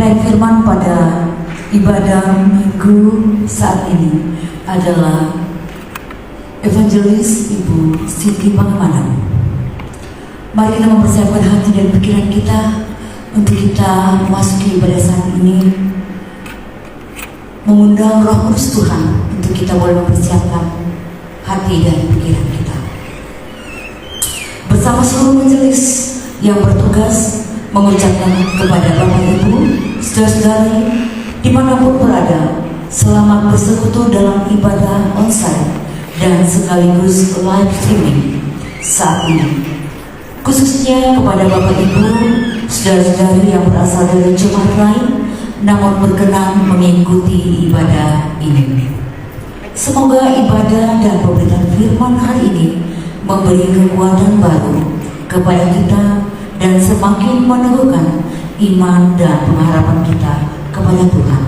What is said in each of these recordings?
Pemberian firman pada ibadah minggu saat ini adalah Evangelis Ibu Siti Pangemanan. Mari kita mempersiapkan hati dan pikiran kita untuk kita memasuki ibadah saat ini, mengundang Roh Kudus Tuhan untuk kita boleh mempersiapkan hati dan pikiran kita. Bersama seluruh majelis yang bertugas mengucapkan kepada Bapak Ibu, saudara-saudari dimanapun berada, selamat bersekutu dalam ibadah onsite dan sekaligus live streaming saat ini. Khususnya kepada Bapak Ibu, saudara-saudari yang berasal dari jemaat lain namun berkenan mengikuti ibadah ini. Semoga ibadah dan pemberitaan firman hari ini memberi kekuatan baru kepada kita dan semakin meneguhkan iman dan pengharapan kita kepada Tuhan.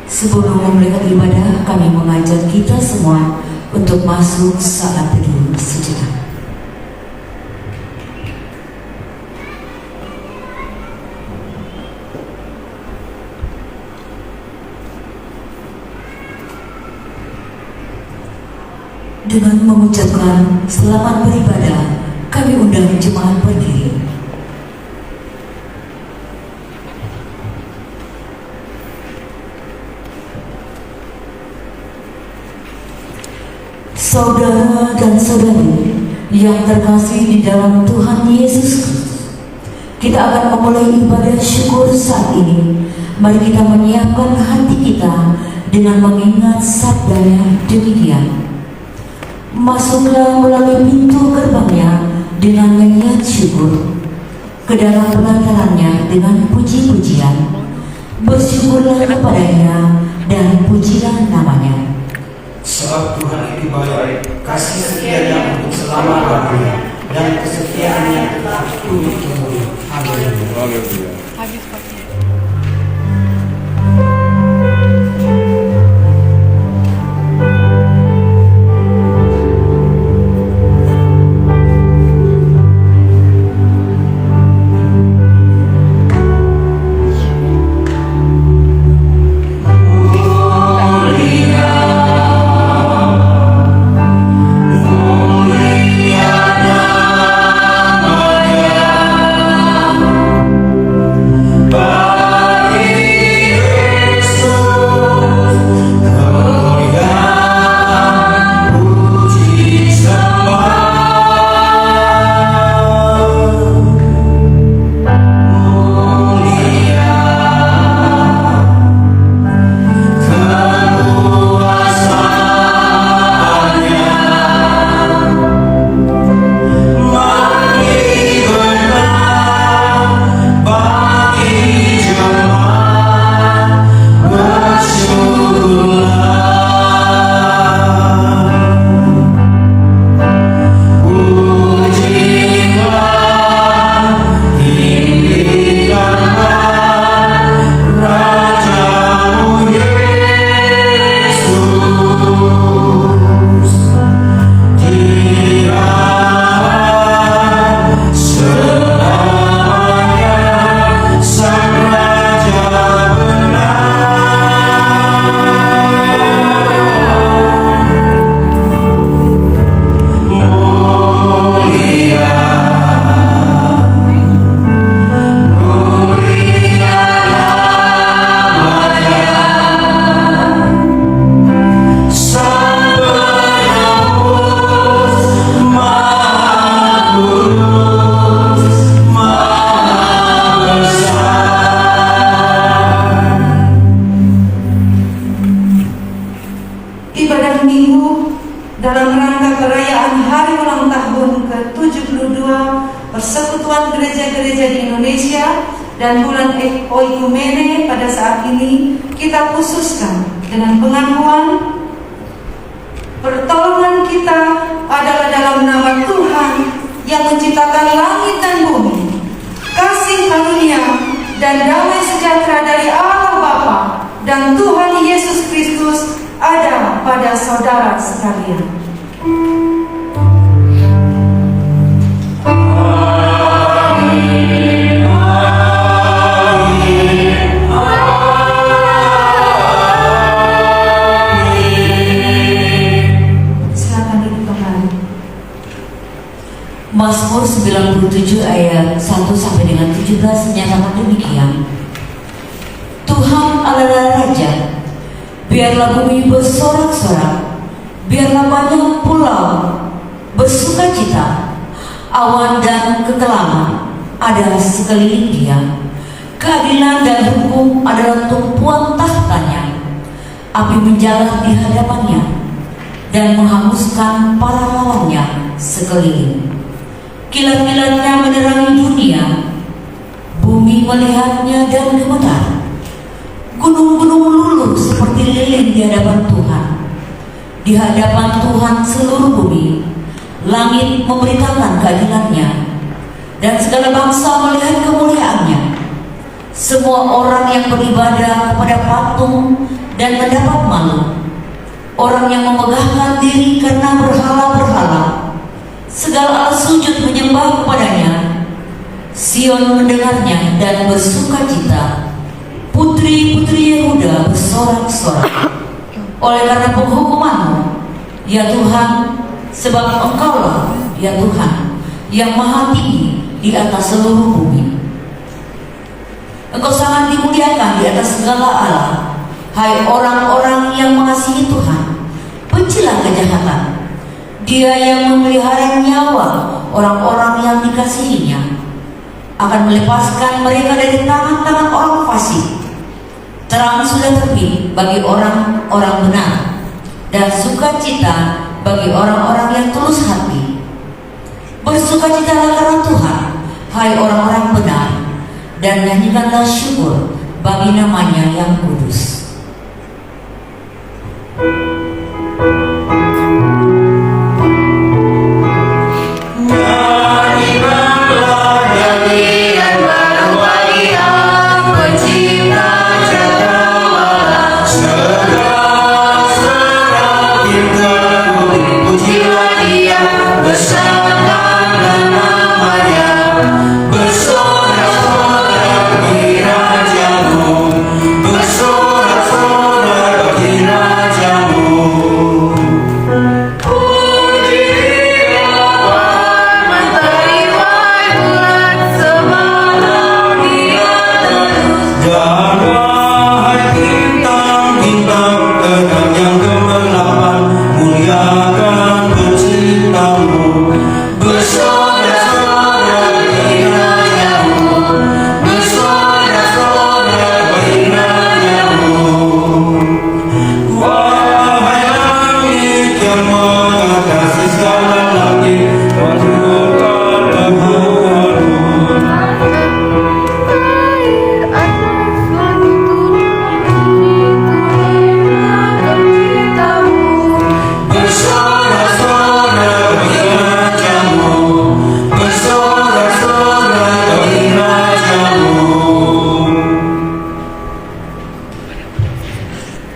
Sebelum memulai ibadah, kami mengajak kita semua untuk masuk saat teduh sejenak. Dengan mengucapkan selamat beribadah, kami undang jemaat berdiri. Saudara dan saudari yang terkasih di dalam Tuhan Yesus Kristus, kita akan memulai ibadah syukur saat ini. Mari kita menyiapkan hati kita dengan mengingat sabdanya demikian. Masuklah melalui pintu gerbangnya dengan mengingat syukur, ke dalam pelatarannya dengan puji-pujian. Bersyukurlah kepadanya dan pujilah namanya. Sebab Tuhan itu baik, kasih setianya untuk selama-lamanya, dan kesetiaannya tetap turut-temurun. Amin. Persekutuan Gereja-Gereja di Indonesia dan bulan Oikumene pada saat ini kita khususkan dengan pengakuan pertolongan kita adalah dalam nama Tuhan yang menciptakan langit dan bumi. Kasih karunia dan damai sejahtera dari Allah Bapa dan Tuhan Yesus Kristus ada pada saudara sekalian. Amin. 1 sampai dengan 17 menyatakan demikian. Tuhan adalah Raja, biarlah bumi bersorak-sorak, biarlah banyak pulau bersukacita, awan dan kekelaman ada sekeliling Dia. Keadilan dan hukum adalah tumpuan tahtanya, api menjalar di hadapannya dan menghanguskan para lawannya sekeliling. Kilat-kilatnya menerangi dunia, bumi melihatnya dan gemetar. Gunung-gunung luluh seperti lilin di hadapan Tuhan. Di hadapan Tuhan seluruh bumi, langit memberitakan keadilannya, dan segala bangsa melihat kemuliaannya. Semua orang yang beribadah kepada patung dan mendapat malu, orang yang memegahkan diri karena berhala-berhala, segala alat sujud menyembah kepadanya. Sion mendengarnya dan bersukacita, putri-putri Yehuda bersorak-sorak oleh karena penghukumanmu, ya Tuhan, sebab Engkaulah, ya Tuhan, yang maha tinggi di atas seluruh bumi. Engkau sangat dimuliakan di atas segala Allah. Hai orang-orang yang mengasihi Tuhan, bencilah kejahatan. Dia yang memelihara nyawa orang-orang yang dikasihinya akan melepaskan mereka dari tangan-tangan orang fasik. Terang sudah terbit bagi orang-orang benar, dan sukacita bagi orang-orang yang tulus hati. Bersukacitalah karena Tuhan, hai orang-orang benar, dan nyanyikanlah syukur bagi namanya yang kudus.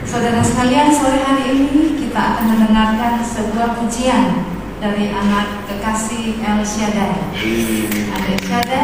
Saudara sekalian, sore hari ini kita akan mendengarkan sebuah pujian dari anak kekasih El Shaddai. El Shaddai,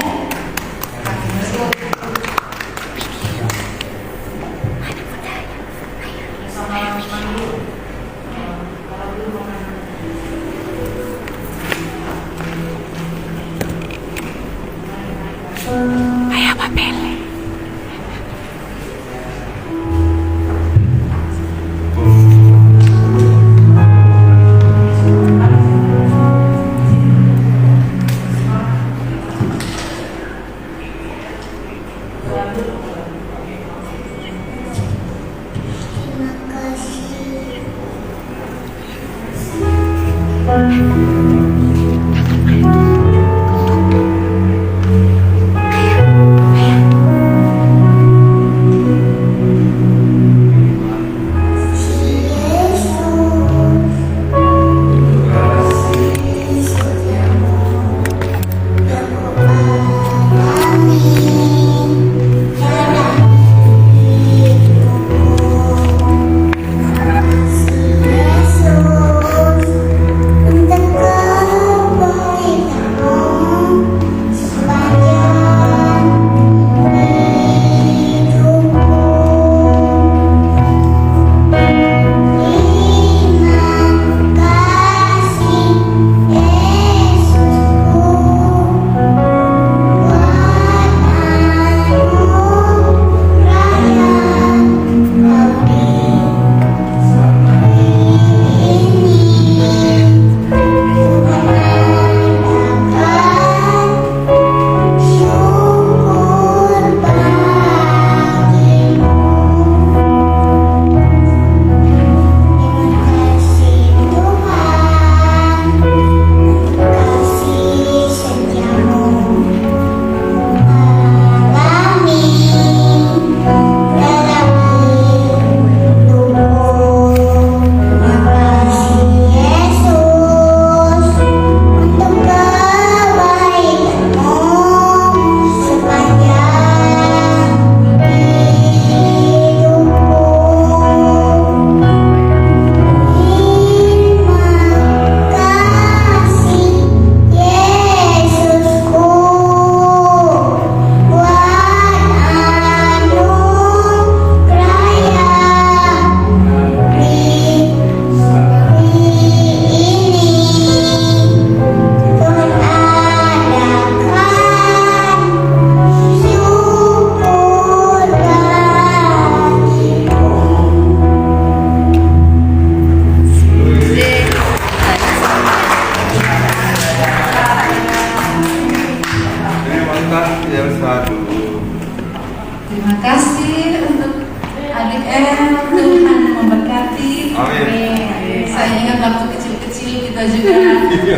Terima kasih untuk adik Tuhan memberkati. Amin. Saya ingat waktu kecil-kecil kita juga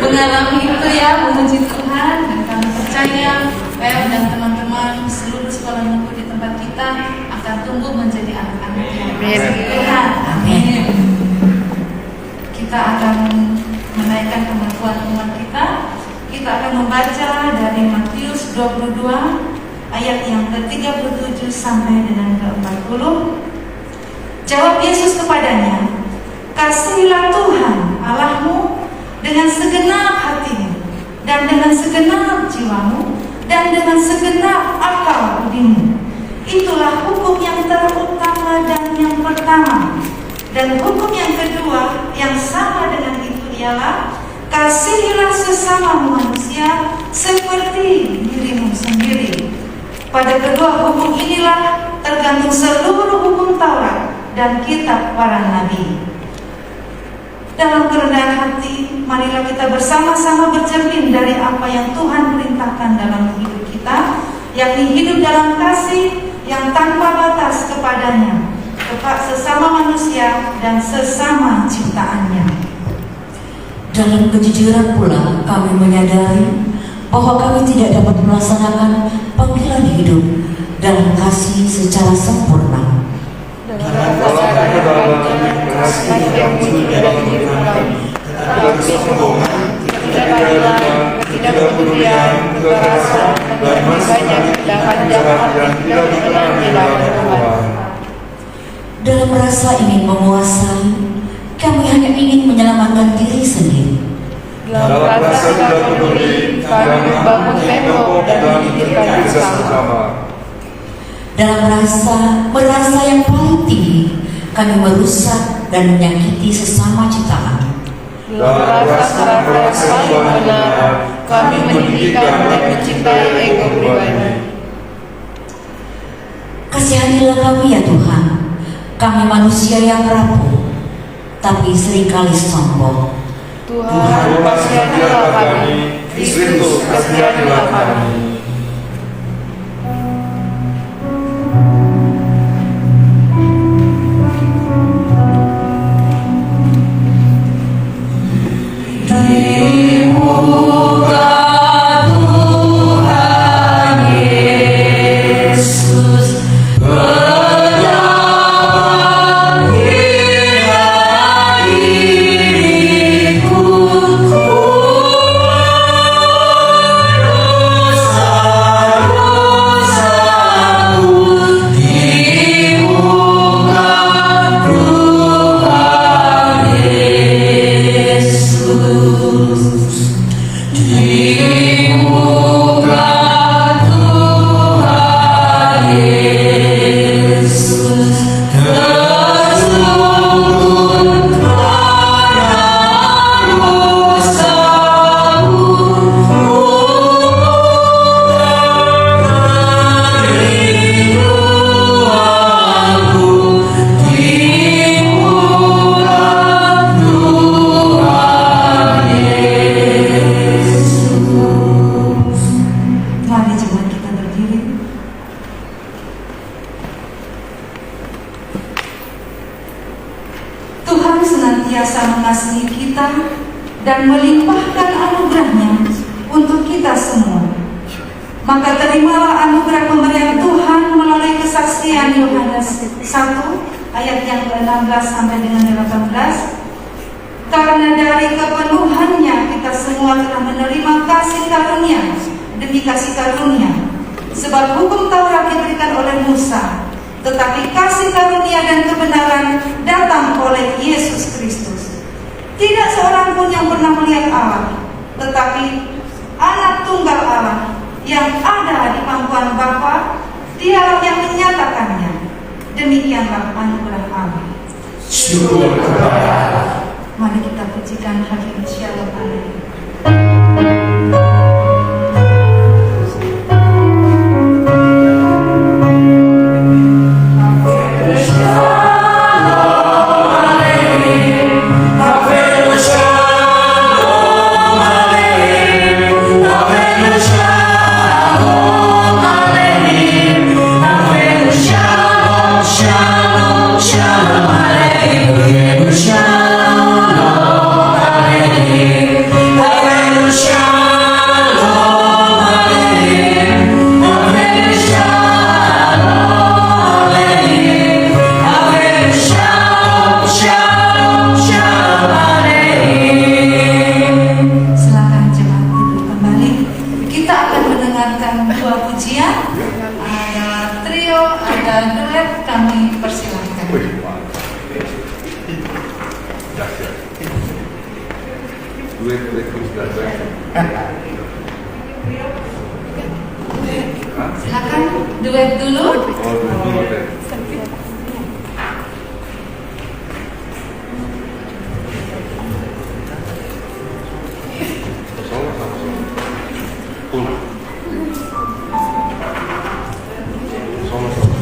mengalami itu ya, memuji Tuhan, dan kami percaya dan teman-teman seluruh sekolah minggu di tempat kita akan tumbuh menjadi anak-anak yang dikasihi Tuhan. Amin. Kita akan menaikkan kemampuan umat kita. Kita akan membaca dari Matius 22 ayat yang ke-37 sampai dengan ke-40. Jawab Yesus kepadanya, "Kasihilah Tuhan Allahmu dengan segenap hatimu, dan dengan segenap jiwamu, dan dengan segenap akal budimu. Itulah hukum yang terutama dan yang pertama. Dan hukum yang kedua yang sama dengan itu ialah, kasihilah sesama manusia seperti dirimu sendiri. Pada kedua hukum inilah tergantung seluruh hukum Taurat dan kitab para nabi." Dalam kerendahan hati, marilah kita bersama-sama bercermin dari apa yang Tuhan perintahkan dalam hidup kita, yakni hidup dalam kasih yang tanpa batas kepadanya, kepada sesama manusia dan sesama ciptaannya. Dalam kejujuran pula kami menyadari bahwa kami tidak dapat melaksanakan panggilan hidup dalam kasih secara sempurna. Kasih yang muncul dalam diri kami, tetapi kesombongan, ketidakpedulian, kekerasan, dan banyak tindakan jahat yang tidak dikenal di dalam Tuhan. Dalam rasa ingin menguasai, kami hanya ingin menyelamatkan diri sendiri. Dalam rasa tidak peduli, kami membangun tembok dan mendirikan bersama. Dalam merasa yang paling tinggi, kami merusak dan menyakiti sesama ciptaan. Dalam rasa yang paling benar, kami meninggikan dan mencintai ego pribadi. Kasihanilah kami ya Tuhan. Kami manusia yang rapuh, tapi seringkali sombong. Tuhan, kasihanilah kami. Kristus, kasihanilah kami. dan melimpahkan anugerahnya untuk kita semua. Maka terimalah anugerah pemberian Tuhan melalui kesaksian Yohanes 1 ayat yang ke-16 sampai dengan 18. Karena dari kepenuhannya kita semua telah menerima kasih karunia demi kasih karunia. Sebab hukum Taurat diberikan oleh Musa, tetapi kasih karunia dan kebenaran datang oleh Yesus Kristus. Tidak seorang pun yang pernah melihat Allah, tetapi Anak Tunggal Allah yang ada di pangkuan Bapa, Dialah yang menyatakannya. Demikianlah anugerah Allah. Syukur kepada Allah. Mari kita pujikan Hadirat Shalom Aleluya. Hallelujah. Ada trio, ada duet, kami persilahkan. Wih, mantap. Dahsyat. Duet terus dahsyat. Silakan duet dulu. Oh, dulu deh. Solo sama solo. Solo sama solo.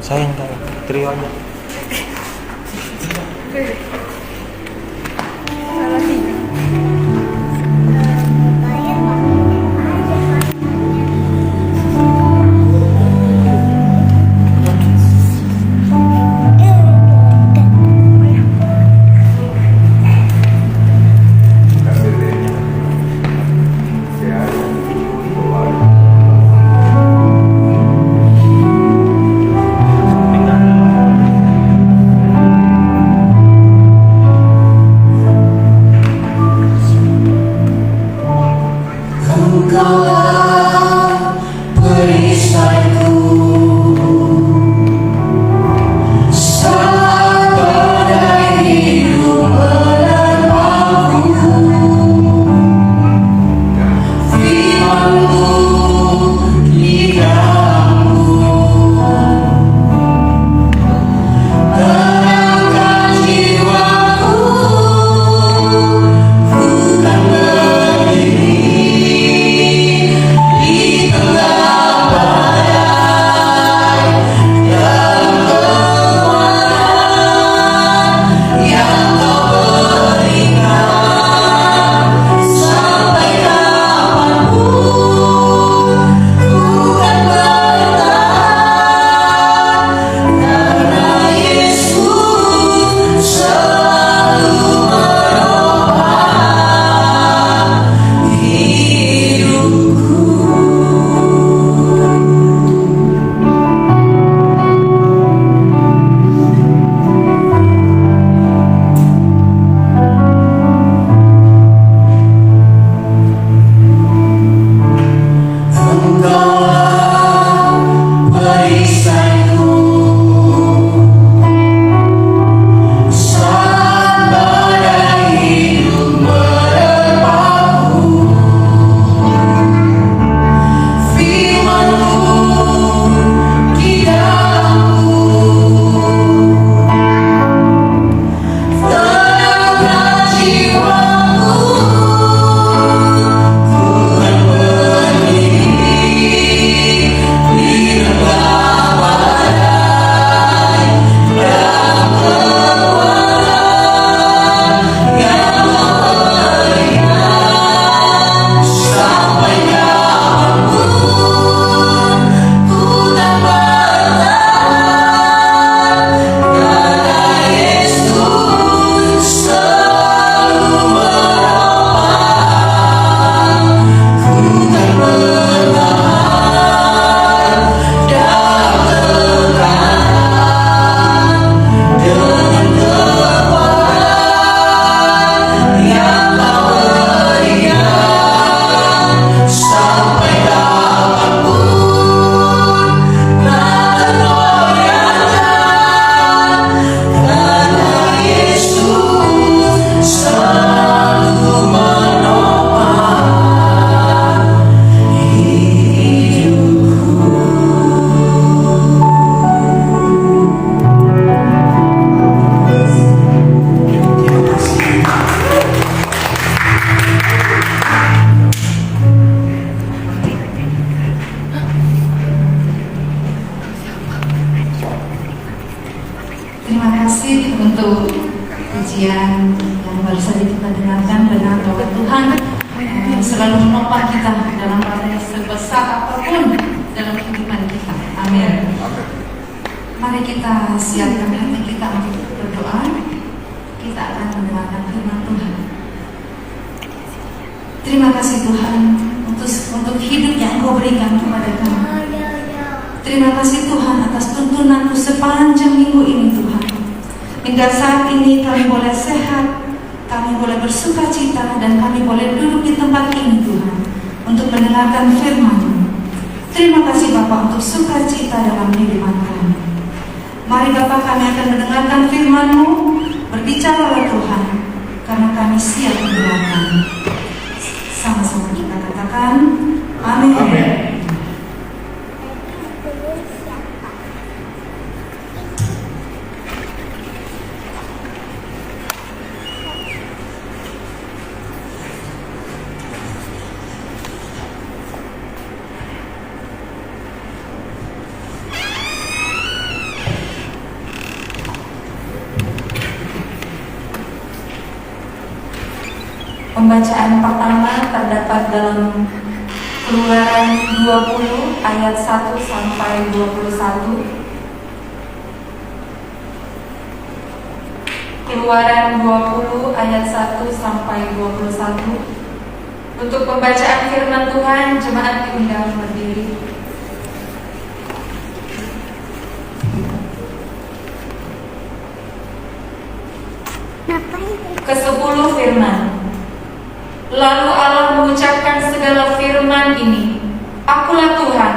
Saya yang tahu, trio aja. Terima untuk pujian yang baru saja kita dengarkan, benar bahwa Tuhan selalu menopang kita dalam hal sebesar apapun dalam kehidupan kita. Amin. Mari kita siapkan hati kita untuk berdoa. Kita akan mendengarkan firman Tuhan. Terima kasih Tuhan untuk hidup yang Engkau berikan kepada kami. Terima kasih Tuhan atas tuntunanmu sepanjang minggu ini Tuhan. Hingga saat ini kami boleh sehat, kami boleh bersuka cita, dan kami boleh duduk di tempat ini Tuhan untuk mendengarkan firman-Mu. Terima kasih Bapa untuk sukacita dalam kehidupan kami. Mari Bapa, kami akan mendengarkan firman-Mu. Berbicaralah Tuhan, karena kami siap mendengarkan. Sama-sama kita katakan amin. Amin. Pembacaan pertama terdapat dalam Keluaran 20 ayat 1 sampai 21. Keluaran 20 ayat 1 sampai 21. Untuk pembacaan firman Tuhan, jemaat diundang berdiri. Ke-10 firman. Lalu Allah mengucapkan segala firman ini, Akulah Tuhan,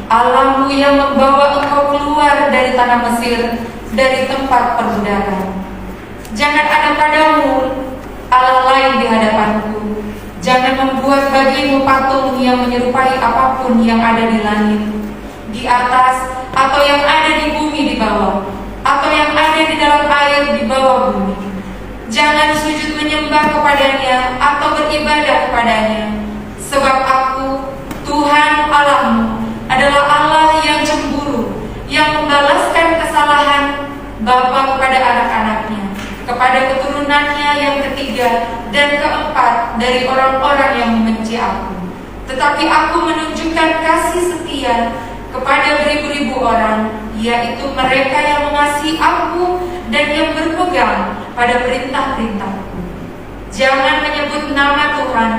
Allahmu yang membawa engkau keluar dari tanah Mesir, dari tempat perbudakan. Jangan ada padamu Allah lain di hadapanku. Jangan membuat bagimu patung yang menyerupai apapun yang ada di langit, di atas, atau yang ada di bumi di bawah, atau yang ada di dalam air di bawah bumi. Jangan sujud menyembah kepadanya atau beribadah kepadanya, sebab Aku, Tuhan Allahmu, adalah Allah yang cemburu, yang membalaskan kesalahan bapa kepada anak-anaknya, kepada keturunannya yang ketiga dan keempat dari orang-orang yang membenci Aku. Tetapi Aku menunjukkan kasih setia kepada beribu-ribu orang, yaitu mereka yang mengasihi Aku dan yang berpegang pada perintah-perintah-Ku. Jangan menyebut nama Tuhan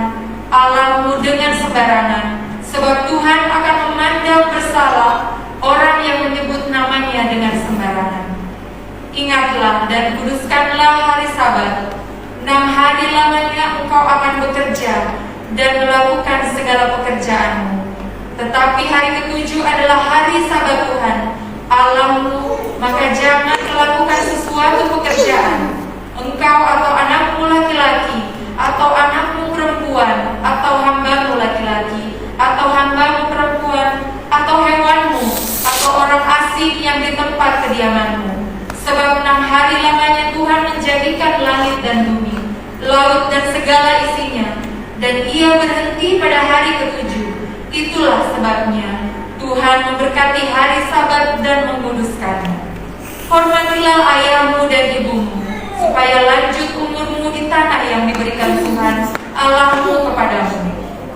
Allahmu dengan sembarangan, sebab Tuhan akan memandang bersalah orang yang menyebut namanya dengan sembarangan. Ingatlah dan kuduskanlah hari Sabat. 6 hari lamanya engkau akan bekerja dan melakukan segala pekerjaanmu. Tetapi hari ke-7 adalah hari Sabat Tuhan Allahmu, maka jangan melakukan sesuatu pekerjaan, engkau atau anakmu laki-laki, atau anakmu perempuan, atau hambamu laki-laki, atau hambamu perempuan, atau hewanmu, atau orang asing yang di tempat kediamanmu. Sebab 6 hari lamanya Tuhan menjadikan langit dan bumi, laut dan segala isinya, dan Ia berhenti pada hari ke-7. Itulah sebabnya Tuhan memberkati hari Sabat dan menguduskannya. Hormatilah ayahmu dan ibumu, supaya lanjut umurmu di tanah yang diberikan Tuhan Allahmu kepadamu.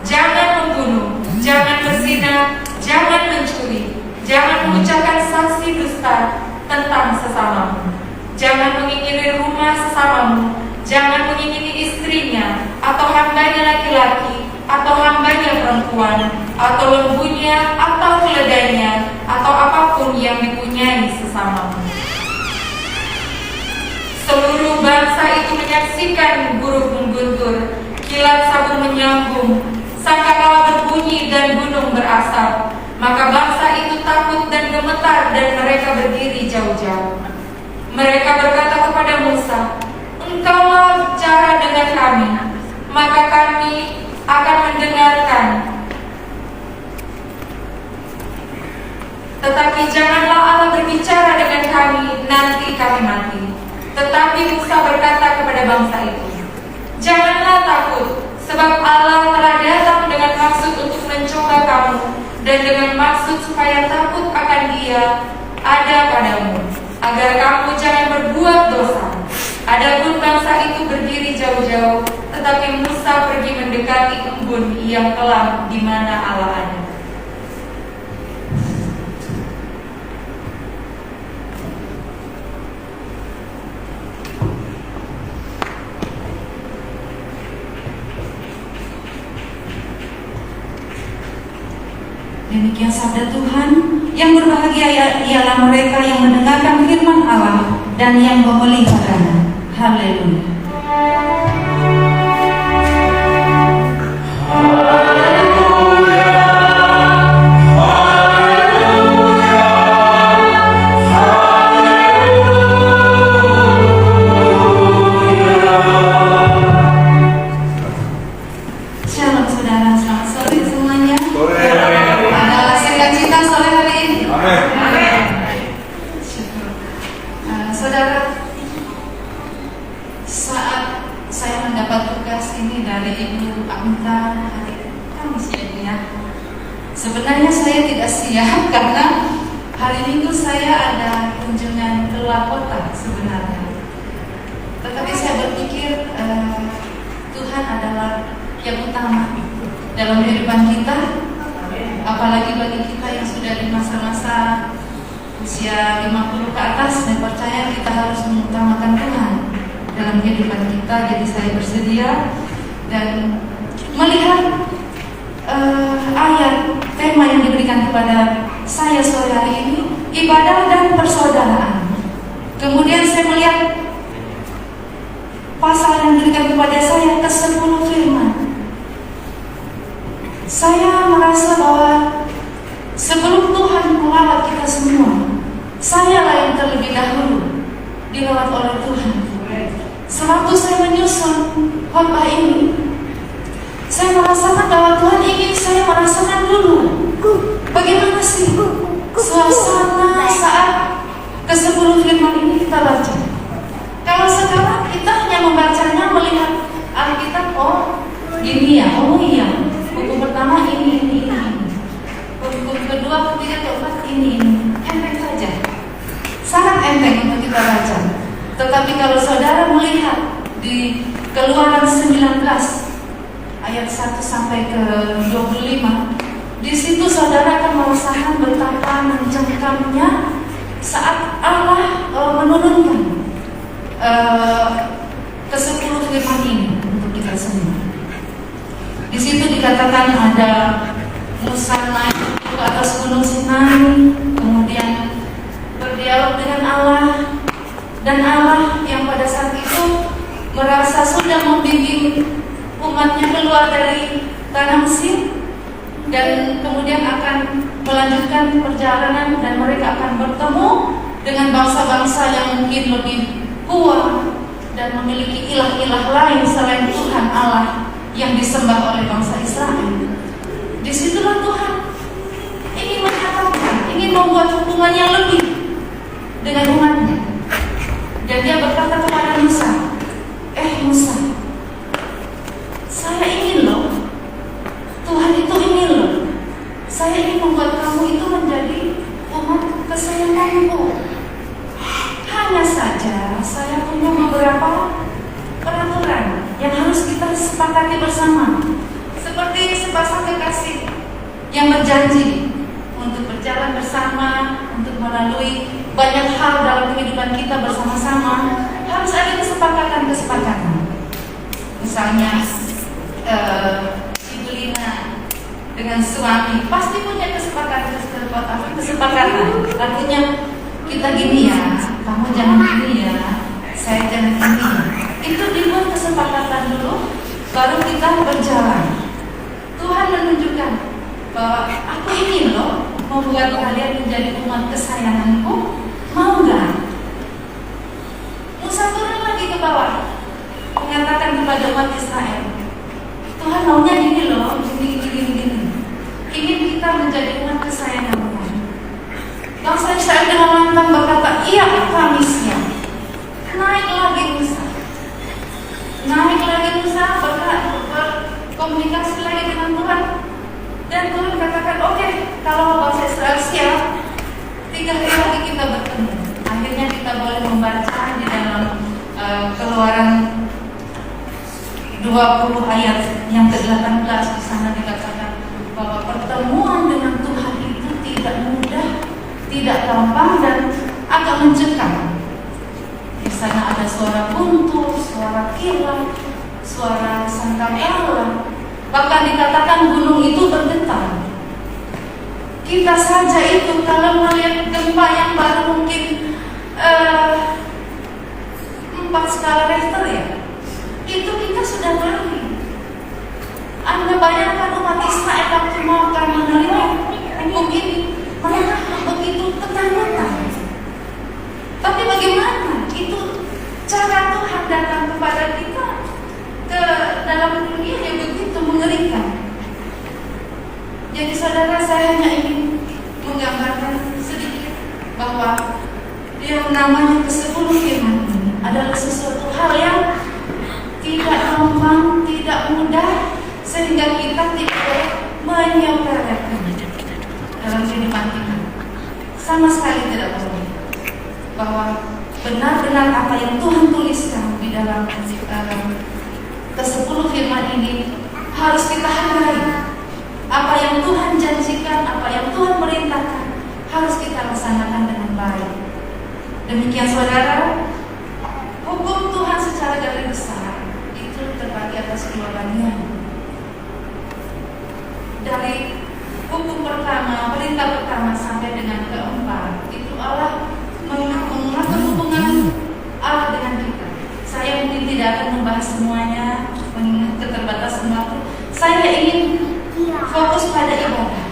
Jangan membunuh, jangan berzina, jangan mencuri, jangan mengucapkan saksi dusta tentang sesamamu, jangan mengingini rumah sesamamu, jangan mengingini istrinya, atau hambanya laki-laki, atau hambanya perempuan, atau lembunya, atau keledainya, atau apapun yang dipunyai sesamamu. Seluruh bangsa itu menyaksikan burung mengguntur, kilat sabun menyambung, sangkakala berbunyi dan gunung berasap. Maka bangsa itu takut dan gemetar, dan mereka berdiri jauh-jauh. Mereka berkata kepada Musa, Engkaulah bicara dengan kami, maka kami akan mendengarkan. Tetapi janganlah Allah berbicara dengan kami, nanti kami mati. Tetapi Musa berkata kepada bangsa itu, Janganlah takut, sebab Allah telah datang dengan maksud untuk mencoba kamu, dan dengan maksud supaya takut akan Dia ada padamu, agar kamu jangan berbuat dosa. Adapun bangsa itu berdiri jauh-jauh, tetapi Musa pergi mendekati embun yang kelam di mana Allah ada. Demikian sabda Tuhan. Yang berbahagia ialah mereka yang mendengarkan firman Allah dan yang memeliharanya. Haleluya. Shalom saudara, selamat sore semuanya. Ada sukacita sore hari ini. Saudara, saat saya mendapat tugas ini dari Ibu Amita hari Kamis ya, sebenarnya saya tidak siap karena hari Minggu saya ada kunjungan keluar kota sebenarnya. Tetapi saya berpikir Tuhan adalah yang utama dalam kehidupan kita, apalagi bagi kita yang sudah di masa-masa usia 50 ke atas. Saya percaya kita harus mengutamakan Tuhan dalam kehidupan kita. Jadi saya bersedia dan melihat ayat tema yang diberikan kepada saya sore hari ini, ibadah dan persaudaraan. Kemudian saya melihat pasal yang diberikan kepada saya ke-10 firman. Saya merasa bahwa sebelum Tuhan melawat kita semua, sayalah yang terlebih dahulu dilawat oleh Tuhan. Sewaktu saya menyusun khotbah ini, saya merasakan bahwa Tuhan ingin saya merasakan dulu bagaimana sih suasana saat ke-10 firman ini kita baca. Kalau sekarang kita hanya membacanya melihat Alkitab, oh gini ya, oh iya, buku pertama ini, buku kedua, ketiga, keempat ini, enteng saja, sangat enteng untuk kita baca. Tetapi kalau saudara melihat di Keluaran 19 ayat 1 sampai ke 25, di situ saudara akan merasakan betapa mencengkamnya saat Allah menurunkan ke-10 firman ini untuk kita semua. Di situ dikatakan ada Musa naik ke atas gunung Sinai, kemudian berdialog dengan Allah, dan Allah yang pada saat itu merasa sudah membimbing umatnya keluar dari tanah Mesir, dan kemudian akan melanjutkan perjalanan dan mereka akan bertemu dengan bangsa-bangsa yang mungkin lebih kuat dan memiliki ilah-ilah lain selain Tuhan Allah yang disembah oleh bangsa Israel. Disitulah Tuhan ingin menyatakan, ingin membuat hubungan yang lebih dengan umatnya. Dan dia berkata kepada Musa, Musa, saya ingin loh, Tuhan itu ingin loh, saya ingin membuat kamu itu menjadi umat kesayanganku. Hanya saja saya punya beberapa peraturan yang harus kita sepakati bersama, seperti sepasang kekasih yang berjanji untuk berjalan bersama, untuk melalui banyak hal dalam kehidupan kita bersama-sama. Harus ada kesepakatan. Misalnya Ibu Lina dengan suami pasti punya kesepakatan. Artinya kita gini ya, kamu jangan gini ya, saya jangan gini ya. Itu dibuat kesepakatan dulu, baru kita berjalan. Tuhan menunjukkan bahwa aku ingin loh membuat kalian menjadi umat kesayanganku. Mau gak? Musa turun lagi ke bawah, mengatakan kepada umat Israel, Tuhan maunya gini loh, gini. Ingin kita menjadi umat kesayangan Tuhan. Bangsa Israel dengan lantang berkata, iya kami siap. Naik lagi Musa, berkomunikasi lagi dengan Tuhan. Dan Tuhan katakan, oke, kalau bangsa Israel siap, 3 hari lagi kita bertemu. Akhirnya kita boleh membaca di dalam Keluaran 20 ayat yang ke-18 di sana dikatakan bahwa pertemuan dengan Tuhan itu tidak mudah, tidak gampang dan agak mencekam. Di sana ada suara guntur, suara kilat, suara sangkakala, bahkan dikatakan gunung itu bergetar. Kita saja itu kalau melihat gempa yang baru mungkin 4 skala Richter ya, itu kita sudah lari. Anda bayangkan umat Israel waktu mau menerima hukum ini, mereka begitu ketakutan. Tapi bagaimana? Itu cara Tuhan datang kepada kita ke dalam dunia yang begitu mengerikan. Jadi saudara, saya hanya ingin menggambarkan sedikit bahwa yang namanya ke-10 firman ini adalah sesuatu hal yang tidak gampang, tidak mudah, sehingga kita tidak menyepelekan dalam kehidupan kita. Sama sekali tidak boleh. Bahwa benar-benar apa yang Tuhan tuliskan di dalam ke-10 firman ini harus kita hargai. Apa yang Tuhan janjikan, apa yang Tuhan perintahkan harus kita laksanakan dengan baik. Demikian saudara, hukum Tuhan secara garis besar itu terbagi atas 2 bagian. Dari hukum pertama, perintah pertama sampai dengan ke-4, itu Allah mengatur hubungan Allah dengan kita. Saya mungkin tidak akan membahas semuanya, mengingat keterbatasan waktu. Saya ingin fokus pada ibadah.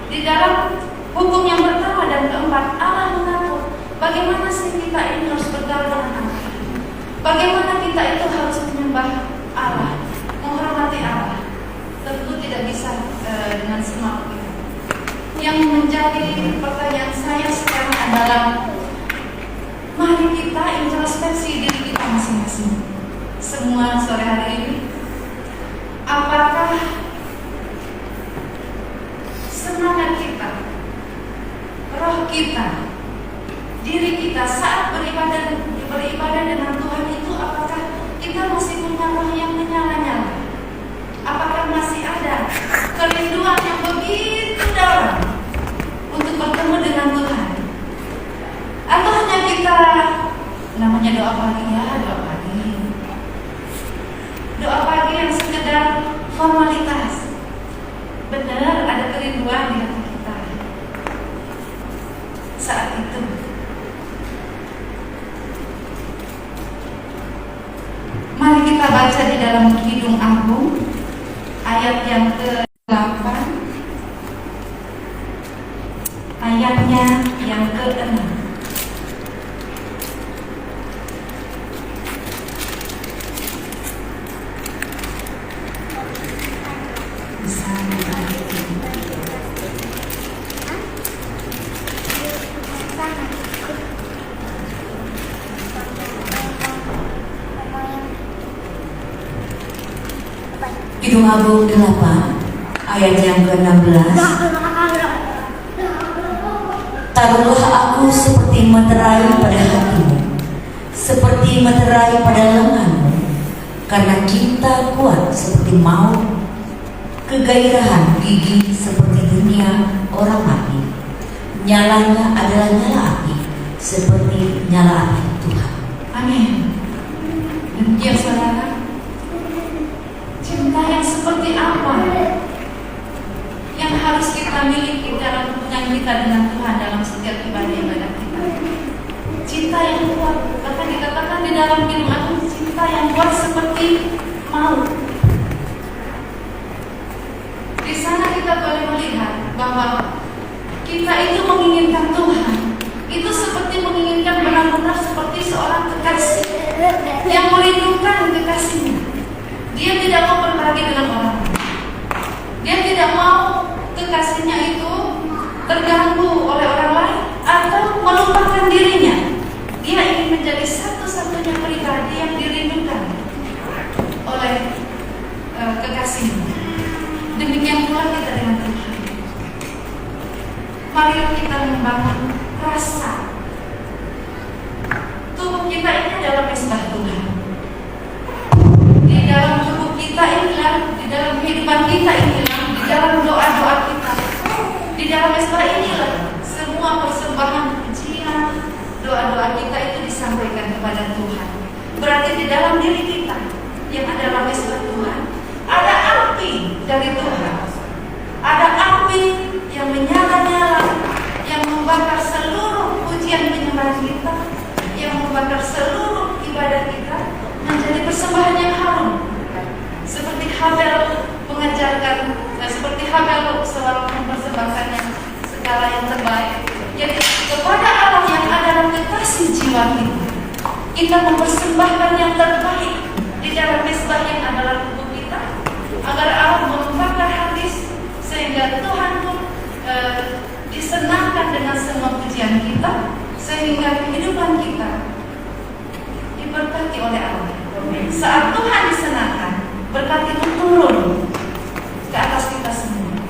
Di dalam hukum yang pertama dan ke-4, Allah mengatur bagaimana sih kita ini harus bergaul dengan Allah. Bagaimana kita itu harus menyembah Allah, menghormati Allah. Tentu tidak bisa dengan semua kita. Yang menjadi pertanyaan saya sekarang adalah, mari kita introspeksi diri kita masing-masing. Semua sore hari ini, apakah semangat kita, roh kita, diri kita saat beribadah dengan Tuhan itu, apakah kita masih punya roh yang menyala-nyala? Apakah masih ada kerinduan yang begitu dalam untuk bertemu dengan Tuhan? Atau hanya kita namanya doa pagi ya, doa pagi. Doa pagi yang sekedar formalitas. Benar ada kerinduan di hati kita saat itu. Mari kita baca di dalam Kidung Agung ayat yang ke-8, ayatnya yang ke-6. Kidung Agung 8 ayat yang ke-16. Taruhlah aku seperti meterai pada hatimu, seperti meterai pada lenganmu, karena cinta kuat seperti maut, kegairahan gigi seperti dunia orang mati. Nyalanya adalah nyala api, seperti nyala api Tuhan. Amin. Demikian saudara, cinta yang seperti apa yang harus kita miliki dalam hubungan kita dengan Tuhan dalam setiap ibadah kita? Cinta yang kuat, bahkan dikatakan di dalam Kidung Agung, cinta yang kuat seperti maut. Di sana kita boleh melihat bahwa kita itu menginginkan Tuhan, itu seperti menginginkan benar-benar seperti seorang kekasih yang merindukan kekasihnya. Dia tidak mau berbagi dengan orang. Dia tidak mau kekasihnya itu terganggu oleh orang lain atau melupakan dirinya. Dia ingin menjadi satu-satunya pribadi yang dirindukan oleh kekasihnya. Demikian pula kita dengan Tuhan. Mari kita membangun rasa tubuh kita ini adalah mesbah Tuhan. kepada Tuhan. Berarti di dalam diri kita yang adalah mesbah Tuhan, ada api dari Tuhan. Ada api yang menyala-nyala, yang membakar seluruh pujian penyembahan kita, yang membakar seluruh ibadah kita menjadi persembahan yang harum. Seperti Habel mengajarkan, seperti Habel selalu mempersembahkannya segala yang terbaik. Jadi kepada Allah yang adalah kekasih jiwa kita mempersembahkan yang terbaik di dalam mesbah yang adalah tubuh kita, agar Allah membakar habis, sehingga Tuhan pun disenangkan dengan semua pujian kita, sehingga kehidupan kita diberkati oleh Allah. Saat Tuhan disenangkan, berkat itu turun ke atas kita semua.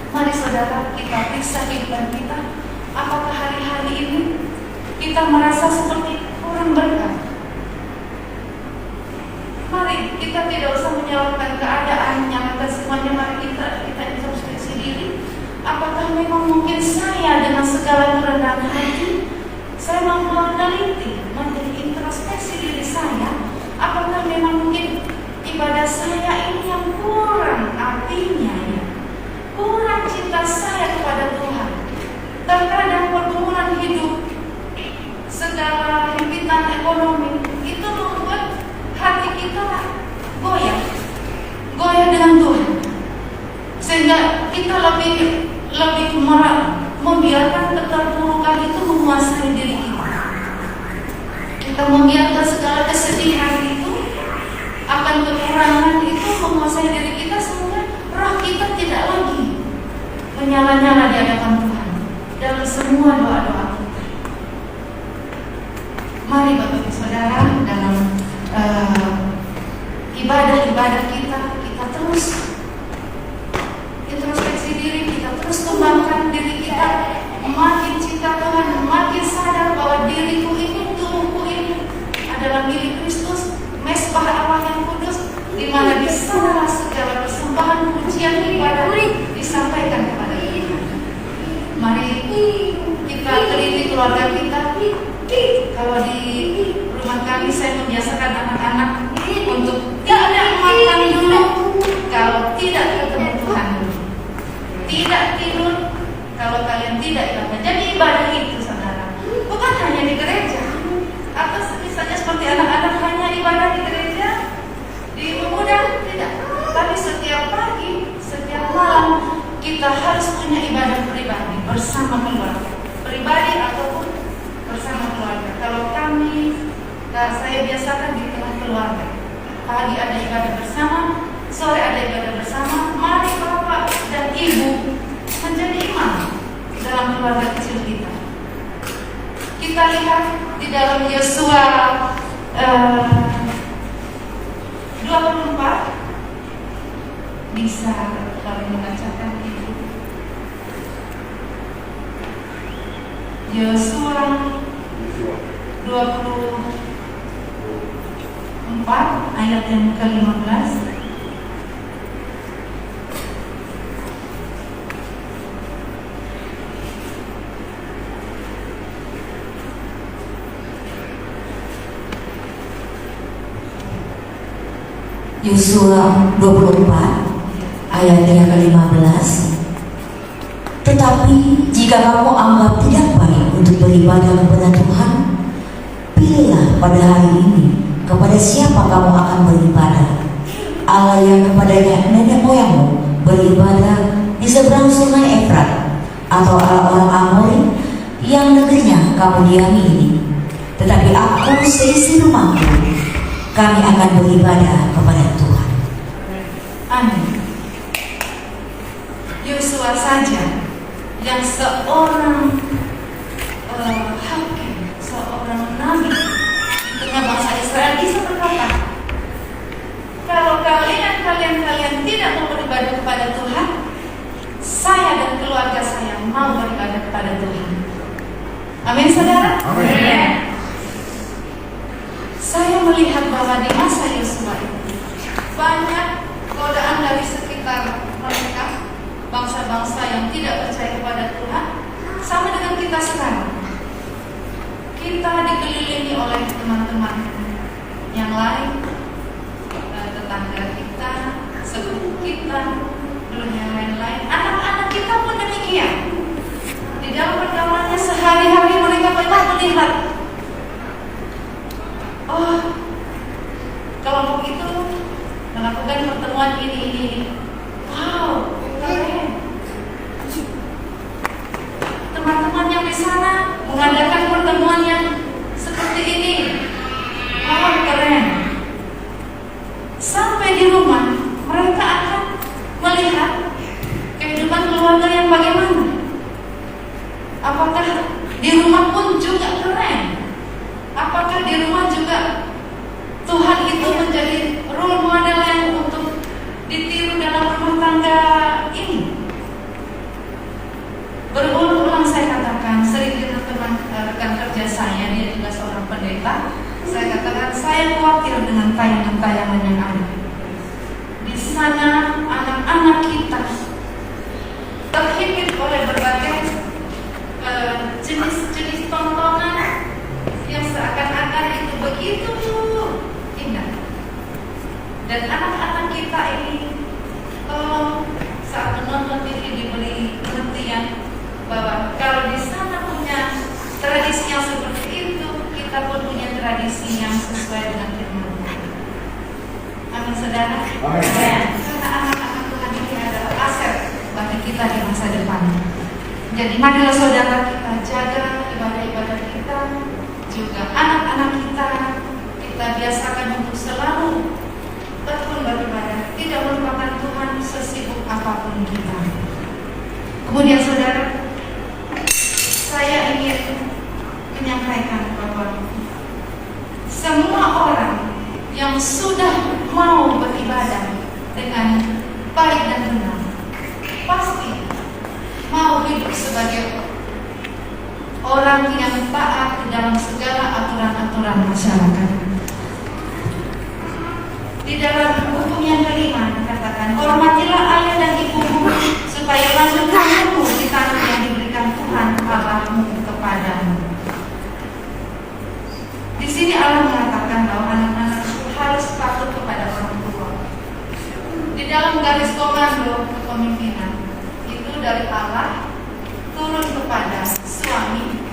Mari saudara, kita periksa kehidupan kita. Apakah hari-hari ini kita merasa seperti kurang berkat? Mari kita tidak usah menyalahkan keadaan, nyalakan semuanya. Mari kita introspeksi diri. Apakah memang mungkin saya dengan segala kerendahan hati, saya mau meneliti, introspeksi diri saya. Apakah memang mungkin ibadah saya ini yang kurang apinya, ya? Kurang cinta saya kepada Tuhan. Terkadang pergumulan hidup, segala himpitan ekonomi itu membuat hati kita goyah dengan Tuhan, sehingga kita lebih membiarkan keterpurukan itu menguasai diri kita. Kita membiarkan segala kesedihan itu, akan kekurangan itu menguasai diri kita, sehingga roh kita tidak lagi menyala-nyala di hadapan Tuhan dalam semua doa-doa kita. Mari Bapak Ibu Saudara, dalam ibadah-ibadah kita terus introspeksi diri, kita terus kembangkan diri kita, makin cinta Tuhan, makin sadar bahwa diriku ini, tubuhku ini adalah milik Kristus, mesbah Allah yang kudus, di mana di sana segala persembahan, pujian, ibadah disampaikan kepada Tuhan. Mari kita teliti keluarga kita. Kalau di rumah kami, saya membiasakan anak-anak untuk tidak makan dulu kalau tidak ketemu Tuhan dulu, tidak tidur kalau kalian tidak ibadah. Jadi ibadah itu, saudara, bukan hanya di gereja, atau misalnya seperti anak-anak hanya ibadah di gereja, di pemuda, tidak. Tapi setiap pagi, setiap malam kita harus punya ibadah pribadi bersama keluarga, pribadi ataupun bersama keluarga. Kalau saya biasakan di tengah keluarga. Pagi ada ibadah bersama, sore ada ibadah bersama. Mari Bapak dan Ibu menjadi imam dalam keluarga kecil kita. Kita lihat di dalam Yosua 24, bisa kami membacakan itu. Yosua 24 ayat yang ke-15. Yosua 24 ayat yang ke-15. Tetapi jika kamu anggap tidak baik untuk beribadah kepada Tuhan, pilihlah pada hari ini kepada siapa kamu akan beribadah. Allah yang kepadanya nenek moyangmu beribadah di seberang sungai Efrat, atau orang Amori yang negerinya kamu diami ini. Tetapi aku seisi rumahku, kami akan beribadah kepada Tuhan. Amin. Yosua saja yang seorang hakim, seorang nabi di tengah bangsa Israel bisa berkata, kalau kalian tidak mau beribadah kepada Tuhan, saya dan keluarga saya mau beribadah kepada Tuhan. Amin, saudara. Amin. Saya melihat bahwa di masa Yosua itu banyak godaan dari sekitar mereka, bangsa-bangsa yang tidak percaya kepada Tuhan, sama dengan kita sekarang. kita dikelilingi oleh teman-teman yang lain, tetangga kita, sepupu kita, belum yang lain-lain. Anak-anak kita pun demikian. Di dalam pergaulannya sehari-hari mereka banyak melihat, oh, kelompok itu melakukan pertemuan ini. Wow, keren. Teman-teman yang di sana mengadakan pertemuan yang seperti ini. Wow, keren. Sampai di rumah mereka akan melihat kehidupan keluarga yang bagaimana. Apakah di rumah pun juga keren? Apakah di rumah juga Tuhan itu menjadi role model yang untuk ditiru dalam rumah tangga ini? Berulang-ulang saya katakan, sering dengan teman rekan kerja saya, dia juga seorang pendeta. Saya katakan, saya khawatir dengan tayangan-tayangan yang ada. Di sana anak-anak kita terhimpit oleh berbagai jenis-jenis tontonan yang seakan-akan itu begitu indah. Dan anak-anak kita ini tolong saat menonton TV diberi pengertian bahwa kalau di sana punya tradisi yang seperti itu, kita pun punya tradisi yang sesuai dengan firman Tuhan. Amin, saudara. Amin. Karena anak-anak Tuhan ini adalah aset bagi kita di masa depan. Jadi marilah saudara kita jaga ibadah-ibadah kita, juga anak-anak kita biasakan untuk selalu tekun beribadah, tidak melupakan Tuhan sesibuk apapun kita. Kemudian saudara, saya ingin menyampaikan bahwa semua orang yang sudah mau beribadah dengan baik dan benar pasti mau hidup sebagai orang yang taat di dalam segala aturan-aturan masyarakat. Di dalam hukum yang kelima dikatakan, hormatilah ayah dan ibumu supaya langgeng umurmu di tanah yang diberikan Tuhan Allahmu kepadamu. Di sini Allah mengatakan bahwa anak-anak harus patuh kepada orang tua. Di dalam garis komando kepemimpinan itu dari Allah turun kepada suami,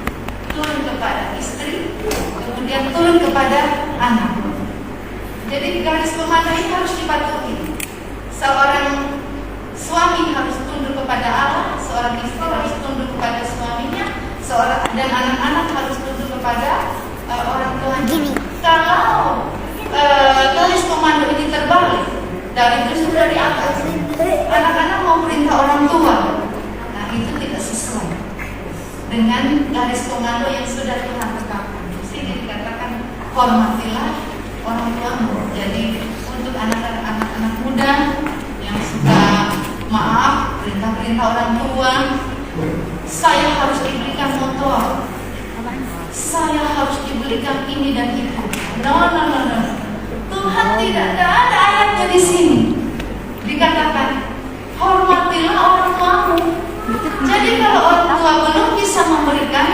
turun kepada istri, kemudian turun kepada anak. Jadi garis komando ini harus dipatuhi. Seorang suami harus tunduk kepada Allah, seorang istri harus tunduk kepada suaminya, dan anak-anak harus tunduk kepada orang tuanya. Kalau garis komando ini terbalik, dari justru dari atas, anak-anak mau perintah orang tua, nah itu tidak sesuai dengan garis komando yang sudah Tuhan tetapkan. Di sini dikatakan hormatilah orang tuamu. Jadi untuk anak-anak muda yang suka maaf perintah-perintah orang tua, saya harus diberikan motor, saya harus diberikan ini dan itu. No. Tuhan tidak ada ayatnya di sini. Dikatakan hormatilah orang tuamu. Jadi kalau orang tua belum bisa memberikan,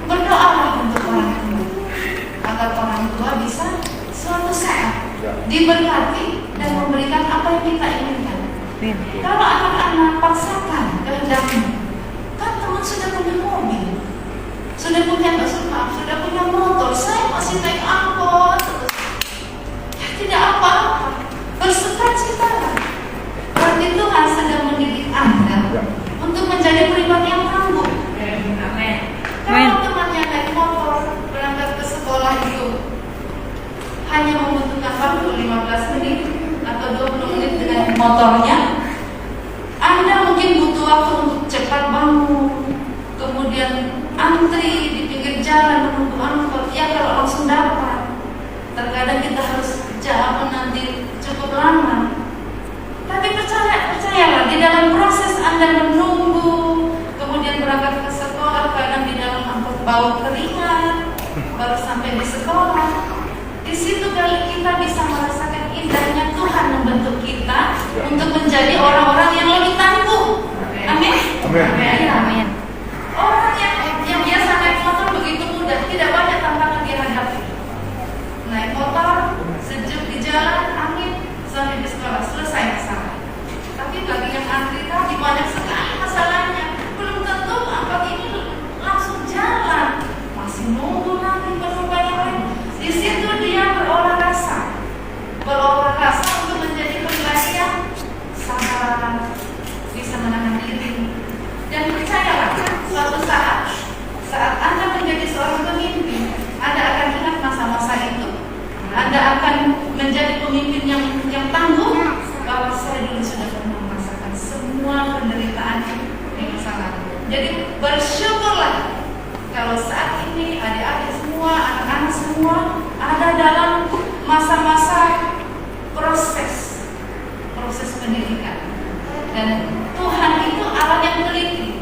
berdoalah untuk orang tua agar orang tua bisa suatu saat diberkati dan memberikan apa yang kita inginkan. Kalau anak-anak paksakan kehendaknya, kan teman sudah punya mobil, sudah punya motor, saya masih naik angkot, ya tidak apa-apa, bersukacitalah. Berarti Tuhan sedang mendidik Anda untuk menjadi pribadi yang tangguh. Amin. Kalau temannya naik motor berangkat ke sekolah itu hanya membutuhkan waktu 15 menit atau 20 menit dengan motornya, Anda mungkin butuh waktu untuk cepat bangun, kemudian antri di pinggir jalan menunggu angkot. Ya kalau langsung dapat, terkadang kita harus menanti cukup lama. Tapi percayalah, di dalam proses Anda menunggu, kemudian berangkat ke sekolah, kadang di dalam angkot bau keringat, baru sampai di sekolah. Di situ kali kita bisa merasakan indahnya Tuhan membentuk kita untuk menjadi orang-orang yang lebih tangguh. Amin. Amin. Orang yang biasa naik motor begitu mudah, tidak banyak Anda akan menjadi pemimpin yang tangguh, bahwa saya dulu sudah pernah merasakan semua penderitaan di masa lalu. Jadi bersyukurlah kalau saat ini adik-adik semua, anak-anak semua ada dalam masa-masa proses pendidikan. Dan Tuhan itu Allah yang teliti.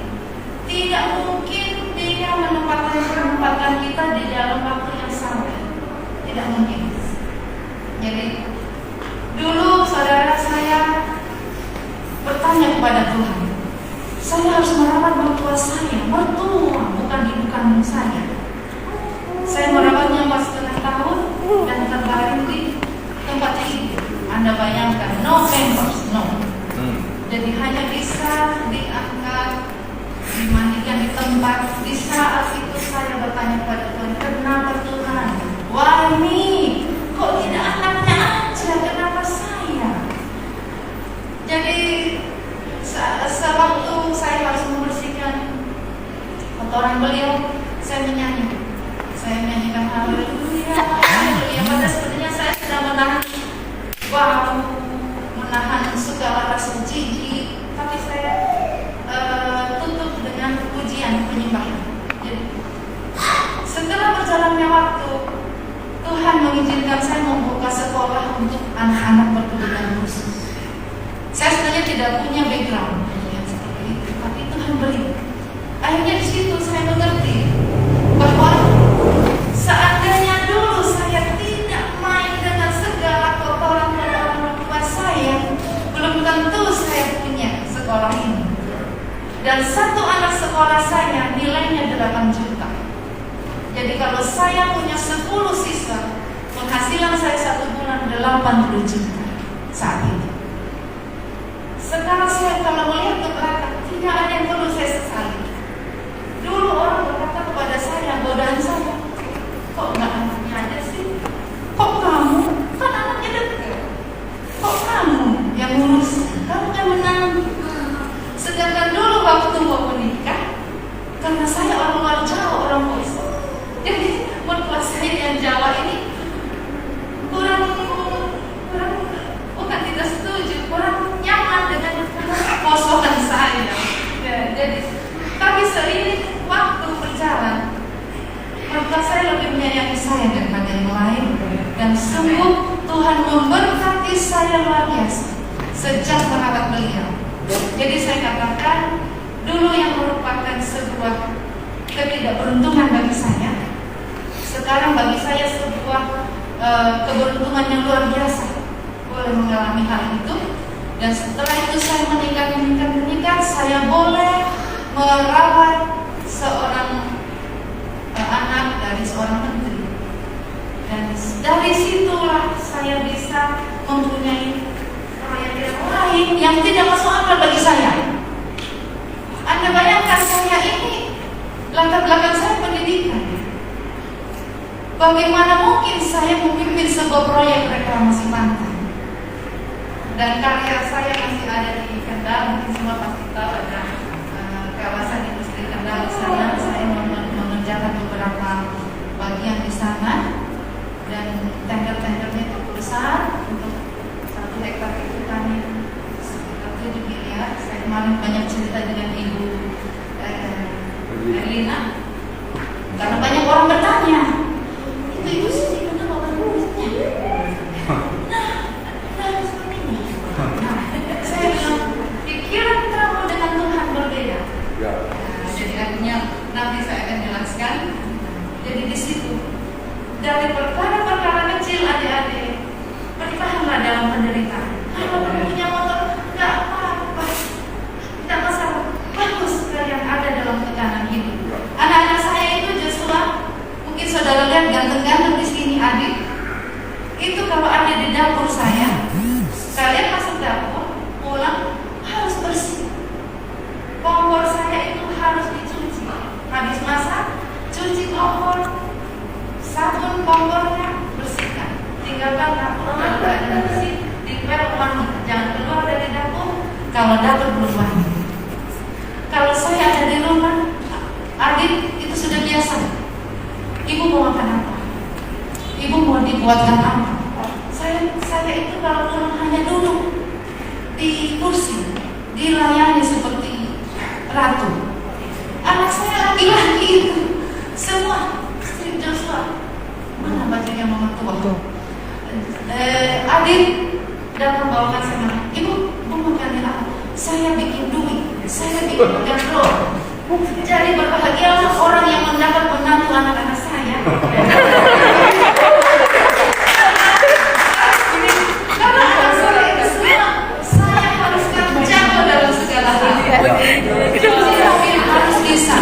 Tidak mungkin Dia menempatkan kita di dalam waktu yang sama. Tidak mungkin. Jadi dulu saudara saya bertanya kepada Tuhan, saya harus merawat mertua saya, bukan ibu kandung saya. Saya merawatnya 4,5 tahun dan terbaring di tempat tidur. Anda bayangkan, no pampers, no. Jadi hanya bisa diangkat, dimandikan di tempat. Di saat itu saya bertanya kepada Tuhan, kenapa Tuhan? Why me? Kok tidak anaknya aja? Kenapa saya? Jadi sewaktu saya harus membersihkan kotoran beliau, saya menyanyi. Saya menyanyikan haleluya, haleluya. Padahal sebenarnya saya sedang menahan menahan segala rasa jijik, tapi saya tutup dengan pujian penyembahan. Jadi setelah berjalannya waktu, Tuhan mengizinkan saya membuka sekolah untuk anak-anak berkebutuhan khusus. Saya sebenarnya tidak punya background yang seperti itu, tapi Tuhan beri. Akhirnya di situ saya mengerti bahwa seandainya dulu saya tidak main dengan segala kotoran-kotoran mertua saya, belum tentu saya punya sekolah ini. Dan satu anak sekolah saya nilainya 8 juta. Jadi kalau saya punya 10 siswa, penghasilan saya 1 bulan 80 juta saat itu. Sekarang saya kalau melihat ke belakang, tidak ada yang perlu saya sesali. Dulu orang berkata kepada saya, godaan saya, kok nggak anaknya aja sih? Kok kamu? Kan anaknya dekat. Kok kamu yang ngurus? Kamu kan menang. Sedangkan dulu waktu mau menikah, karena saya orang luar Jawa, orang Poso, jadi mertua saya yang Jawa ini kurang bukan tidak setuju, kurang nyaman dengan posokan saya. Ya, jadi tapi seiring waktu berjalan, mertua saya lebih menyayangi saya daripada yang lain, dan sungguh Tuhan memberkati saya luar biasa sejak merawat beliau. Jadi saya katakan, dulu yang merupakan sebuah ketidakberuntungan bagi saya, sekarang bagi saya sebuah keberuntungan yang luar biasa boleh mengalami hal itu. Dan setelah itu saya menikah, saya boleh merawat seorang anak dari seorang menteri. Dan dari situlah saya bisa mempunyai proyek yang lain yang tidak masuk akal bagi saya. Anda bayangkan, saya ini latar belakang saya pendidikan. Bagaimana mungkin saya memimpin sebuah proyek reklamasi pantai? Dan karya saya masih ada di Kendal, mungkin semua pasti tahu ada kawasan industri Kendal di sana. Saya mengerjakan beberapa bagian di sana, dan tender-tendernya itu besar. Untuk 1 hektar itu kami sekitar 7 miliar. Saya kemarin banyak cerita dengan Ibu Erlina, karena banyak orang bertanya, itu sih benar apa duitnya? Saya bilang, pikiran kamu dengan Tuhan berbeda. Jadi akhirnya nanti saya akan jelaskan. Jadi di situ, dari perkara-perkara kecil adik-adik, bertahanlah dalam penderitaan. Kalau kamu punya motor, nggak apa-apa, tidak masalah. Bagus kalian ada dalam tekanan hidup. Anak-anak saya itu Joshua, mungkin saudara lihat ganteng-ganteng di sini adik. Itu kalau ada di dapur saya, kalian masuk dapur, pulang harus bersih. Kompor saya itu harus dicuci. Habis masak, cuci kompor, sabun kompornya, bersihkan. Tinggalkan dapur kalau ada bersih, dipel wangi. Jangan keluar dari dapur kalau dapur belum wangi. Kalau saya ada di rumah, adik itu sudah biasa. Ibu mau makan apa? Ibu mau dibuatkan apa? Saya itu kalau pulang hanya duduk di kursi, dilayani seperti ratu. Anak saya laki-laki itu semua istri Joshua. Mana bajunya mama tua? Adit datang bawakan sama ibu mau ganti apa? Saya bikin duit, saya bikin gandrol. Jadi berbahagialah orang yang mendapat menantu anak-anak saya. Karena anak saya itu semua saya harus jago dalam segala hal. Cuci harus bisa,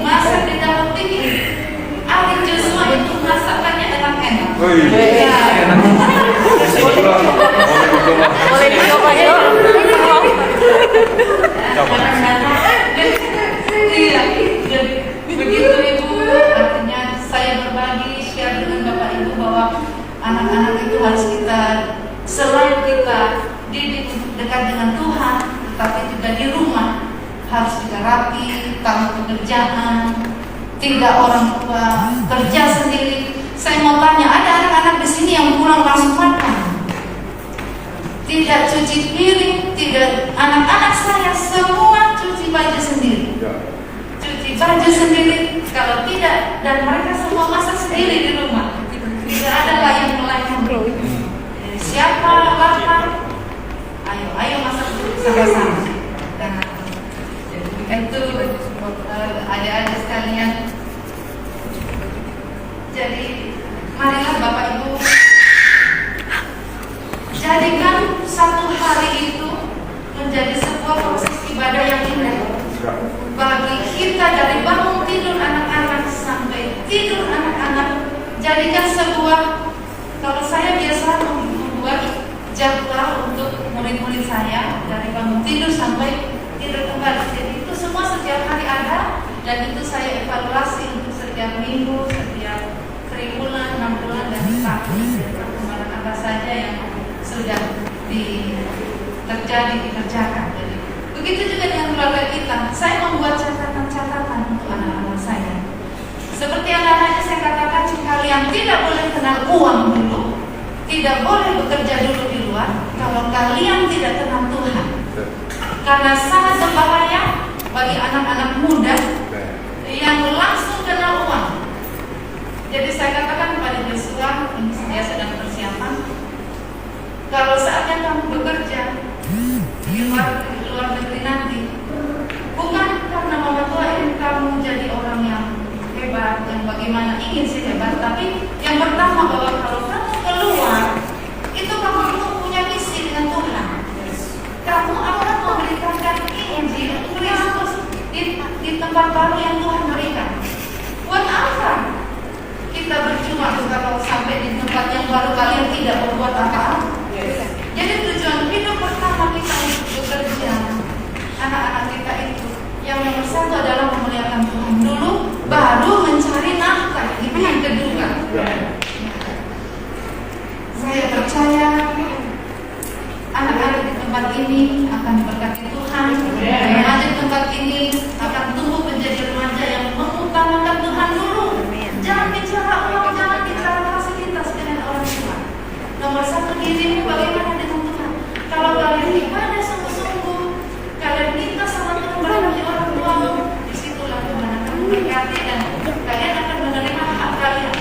masak di dalam tinggi. Adik Joshua itu masakannya enak-enak. Boleh dicoba ya? Iya, begitu Ibu, artinya saya berbagi share dengan Bapak Ibu bahwa anak-anak itu harus kita, selain kita didik untuk dekat dengan Tuhan, tetapi juga di rumah harus juga rapi, tahu pekerjaan, tidak orang tua kerja sendiri. Saya mau tanya, ada anak-anak di sini yang pulang langsung makan, tidak cuci piring, tidak. Anak-anak saya semua cuci baju sendiri, cuci baju sendiri. Kalau tidak, dan mereka semua masak sendiri di rumah. Tidak ada yang melayani. Siapa lapar? Ayo masak sama-sama. Dan itu adik-adik sekalian. Jadi marilah Bapak Ibu jadikan satu hari itu menjadi sebuah proses ibadah yang indah bagi kita, dari bangun tidur anak-anak sampai tidur anak-anak. Jadikan sebuah, kalau saya biasa membuat jadwal untuk murid-murid saya dari bangun tidur sampai tidur kembali. Jadi itu semua setiap hari ada, dan itu saya evaluasi untuk setiap minggu, setiap 3 bulan, 6 bulan, dan tahun. Perkembangan apa saja yang sudah dikerjakan. Jadi, begitu juga dengan keluarga kita. Saya membuat catatan-catatan untuk anak-anak saya. Seperti anak-anaknya saya katakan, kalian tidak boleh kenal uang dulu, tidak boleh bekerja dulu di luar kalau kalian tidak kenal Tuhan. Karena sangat berbahaya bagi anak-anak muda yang langsung kenal uang. Jadi saya katakan kepada Joshua, ini dia sedang persiapan, kalau saatnya kamu bekerja di luar negeri nanti, bukan karena mama tua ingin kamu jadi orang yang hebat, yang bagaimana ingin sih hebat, tapi yang pertama bahwa kalau kamu keluar, itu kamu punya misi dengan Tuhan. Kamu akan memberitakan Injil Kristus di tempat baru yang Tuhan berikan. Buat apa kita berjuang kalau sampai di tempat yang baru kalian tidak membuat apa-apa? Jadi tujuan hidup pertama kita untuk bekerja, anak-anak kita itu yang nomor satu adalah memuliakan Tuhan dulu, baru mencari nafkah. Itu yang kedua. Saya percaya anak-anak di tempat ini akan diberkati Tuhan. Remaja di tempat ini akan tumbuh menjadi remaja yang mengutamakan Tuhan dulu. Jangan bicara uang, jangan bicara fasilitas dengan orang tua. Nomor satu dirimu bagaimana dengan Tuhan. Kalau kalian ibadah sungguh-sungguh, kalian minta sama Tuhan berkati orang tuamu, disitulah Tuhan akan memberkati dan kalian akan menerima hak kalian.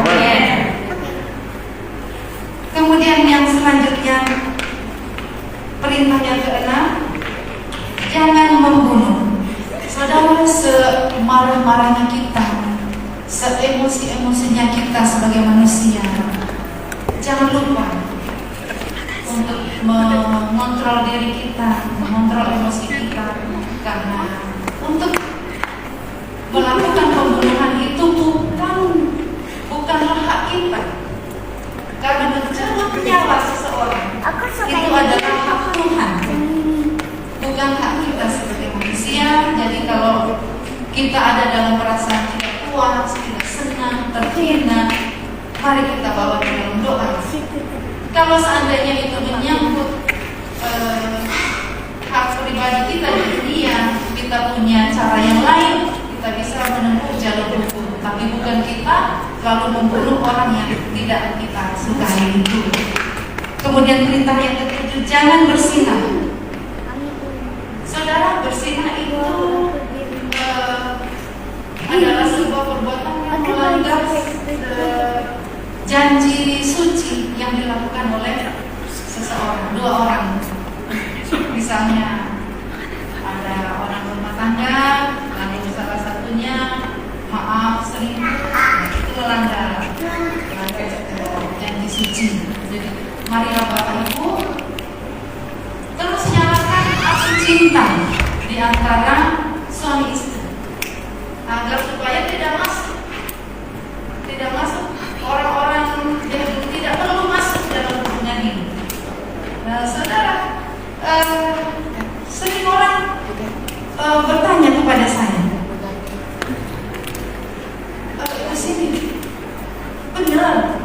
Amin. Kemudian yang selanjutnya, perintah yang ke-6, jangan membunuh. Saudara, semarah-marahnya kita, se-emosi-emosinya kita sebagai manusia, jangan lupa untuk mengontrol diri kita, mengontrol emosi kita, karena untuk melakukan pembunuhan itu bukanlah hak kita. Karena mencabut nyawa seseorang itu adalah hak Tuhan, bukan hak kita sebagai manusia. Jadi kalau kita ada dalam perasaan tidak puas, tidak senang, terhina, mari kita bawa ke dalam doa. Kalau seandainya itu menyangkut hak pribadi kita di dunia, kita punya cara yang lain, kita bisa menempuh jalur hukum. Tapi bukan kita lalu membunuh orang yang tidak kita sukai itu. Kemudian perintah yang ketujuh, jangan bersinah. Saudara, bersinah itu adalah sebuah perbuatan yang melanggar janji suci yang dilakukan oleh seseorang, dua orang. Misalnya ada orang rumah tangga, lalu salah satunya maaf selingkuh, itu melanggar janji suci. Jadi marilah Bapak Ibu terus nyalakan api cinta di antara suami istri agar supaya tidak masuk orang-orang yang tidak perlu masuk dalam hubungan ini. Nah, saudara, sering orang bertanya kepada saya, Ibu Cindy, benar